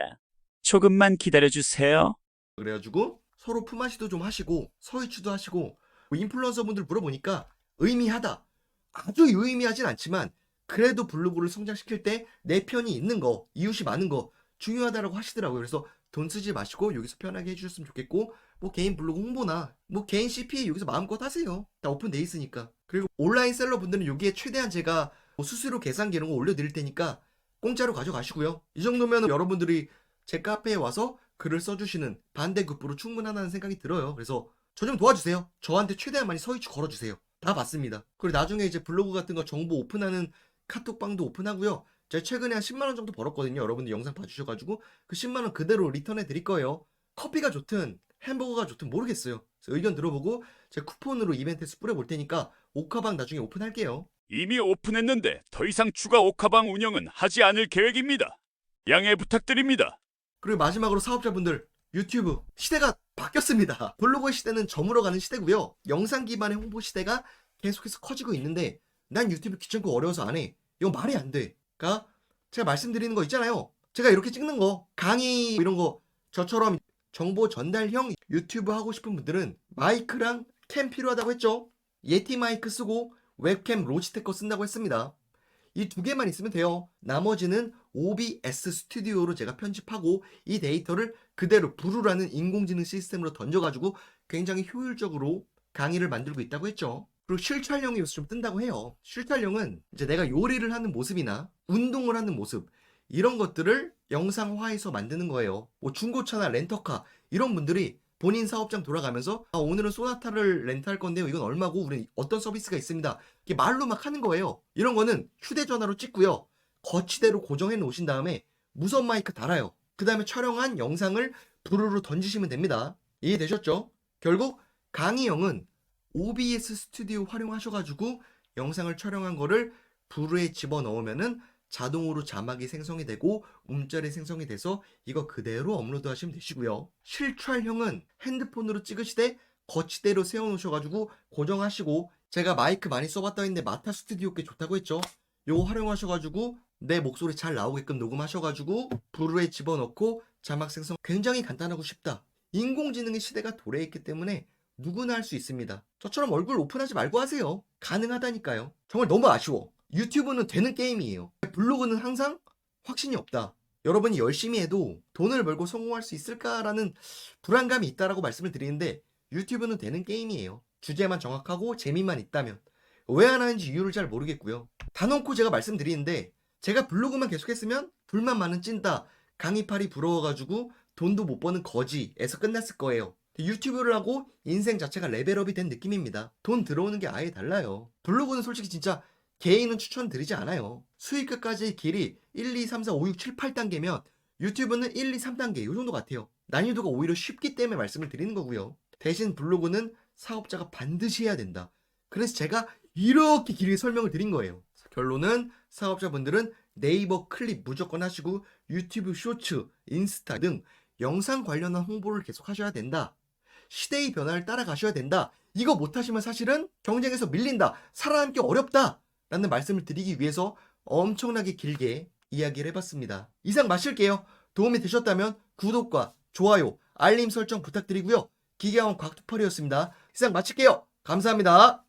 조금만 기다려주세요. 그래가지고 서로 품앗이도 좀 하시고 서희추도 하시고 뭐 인플루언서 분들 물어보니까 의미하다. 아주 유의미하진 않지만 그래도 블로그를 성장시킬 때 내 편이 있는 거, 이웃이 많은 거 중요하다라고 하시더라고요. 그래서 돈 쓰지 마시고 여기서 편하게 해주셨으면 좋겠고, 뭐 개인 블로그 홍보나 뭐 개인 CPA 여기서 마음껏 하세요. 다 오픈돼 있으니까. 그리고 온라인 셀러 분들은 여기에 최대한 제가 뭐 수수료 계산기 이런 거 올려드릴 테니까 공짜로 가져가시고요. 이 정도면 여러분들이 제 카페에 와서 글을 써주시는 반대급부로 충분하다는 생각이 들어요. 그래서 저 좀 도와주세요. 저한테 최대한 많이 서이치 걸어주세요. 다 봤습니다. 그리고 나중에 이제 블로그 같은 거 정보 오픈하는 카톡방도 오픈하고요. 제가 최근에 한 10만원 정도 벌었거든요. 여러분들 영상 봐주셔가지고 그 10만원 그대로 리턴해 드릴 거예요. 커피가 좋든 햄버거가 좋든 모르겠어요. 그래서 의견 들어보고 제가 쿠폰으로 이벤트에서 뿌려볼 테니까 오카방 나중에 오픈할게요. 이미 오픈했는데 더 이상 추가 오카방 운영은 하지 않을 계획입니다. 양해 부탁드립니다. 그리고 마지막으로 사업자분들, 유튜브 시대가 바뀌었습니다. 블로그의 시대는 저물어가는 시대고요. 영상 기반의 홍보 시대가 계속해서 커지고 있는데 난 유튜브 귀찮고 어려워서 안 해. 이거 말이 안 돼. 그러니까 제가 말씀드리는 거 있잖아요. 제가 이렇게 찍는 거, 강의 이런 거 저처럼 정보 전달형 유튜브 하고 싶은 분들은 마이크랑 캠 필요하다고 했죠. 예티 마이크 쓰고 웹캠 로지텍 거 쓴다고 했습니다. 이 두 개만 있으면 돼요. 나머지는 OBS 스튜디오로 제가 편집하고 이 데이터를 그대로 부루라는 인공지능 시스템으로 던져가지고 굉장히 효율적으로 강의를 만들고 있다고 했죠. 그리고 실촬영이 요새 좀 뜬다고 해요. 실촬영은 이제 내가 요리를 하는 모습이나 운동을 하는 모습 이런 것들을 영상화해서 만드는 거예요. 뭐 중고차나 렌터카 이런 분들이 본인 사업장 돌아가면서 오늘은 소나타를 렌트할 건데요. 이건 얼마고 우리 어떤 서비스가 있습니다. 이렇게 말로 막 하는 거예요. 이런 거는 휴대전화로 찍고요. 거치대로 고정해 놓으신 다음에 무선 마이크 달아요. 그 다음에 촬영한 영상을 부루로 던지시면 됩니다. 이해되셨죠? 결국 강의형은 OBS 스튜디오 활용하셔가지고 영상을 촬영한 거를 부루에 집어넣으면은 자동으로 자막이 생성이 되고 움짤이 생성이 돼서 이거 그대로 업로드 하시면 되시고요. 실촬형은 핸드폰으로 찍으시되 거치대로 세워놓으셔가지고 고정하시고 제가 마이크 많이 써봤다 했는데 마타 스튜디오 꽤 좋다고 했죠. 요거 활용하셔가지고 내 목소리 잘 나오게끔 녹음하셔가지고 부루에 집어넣고 자막 생성 굉장히 간단하고 쉽다. 인공지능의 시대가 도래했기 때문에 누구나 할 수 있습니다. 저처럼 얼굴 오픈하지 말고 하세요. 가능하다니까요. 정말 너무 아쉬워. 유튜브는 되는 게임이에요. 블로그는 항상 확신이 없다. 여러분이 열심히 해도 돈을 벌고 성공할 수 있을까라는 불안감이 있다라고 말씀을 드리는데 유튜브는 되는 게임이에요. 주제만 정확하고 재미만 있다면. 왜 안 하는지 이유를 잘 모르겠고요. 단언코 제가 말씀드리는데 제가 블로그만 계속했으면 불만 많은 찐따, 강의팔이 부러워가지고 돈도 못 버는 거지에서 끝났을 거예요. 유튜브를 하고 인생 자체가 레벨업이 된 느낌입니다. 돈 들어오는 게 아예 달라요. 블로그는 솔직히 진짜 개인은 추천드리지 않아요. 수익까지의 길이 1, 2, 3, 4, 5, 6, 7, 8단계면 유튜브는 1, 2, 3단계 이 정도 같아요. 난이도가 오히려 쉽기 때문에 말씀을 드리는 거고요. 대신 블로그는 사업자가 반드시 해야 된다. 그래서 제가 이렇게 길게 설명을 드린 거예요. 결론은 사업자분들은 네이버 클립 무조건 하시고 유튜브 쇼츠, 인스타 등 영상 관련한 홍보를 계속 하셔야 된다. 시대의 변화를 따라가셔야 된다. 이거 못하시면 사실은 경쟁에서 밀린다. 살아남기 어렵다. 라는 말씀을 드리기 위해서 엄청나게 길게 이야기를 해봤습니다. 이상 마실게요. 도움이 되셨다면 구독과 좋아요, 알림 설정 부탁드리고요. 기계왕 곽두팔이었습니다. 이상 마칠게요. 감사합니다.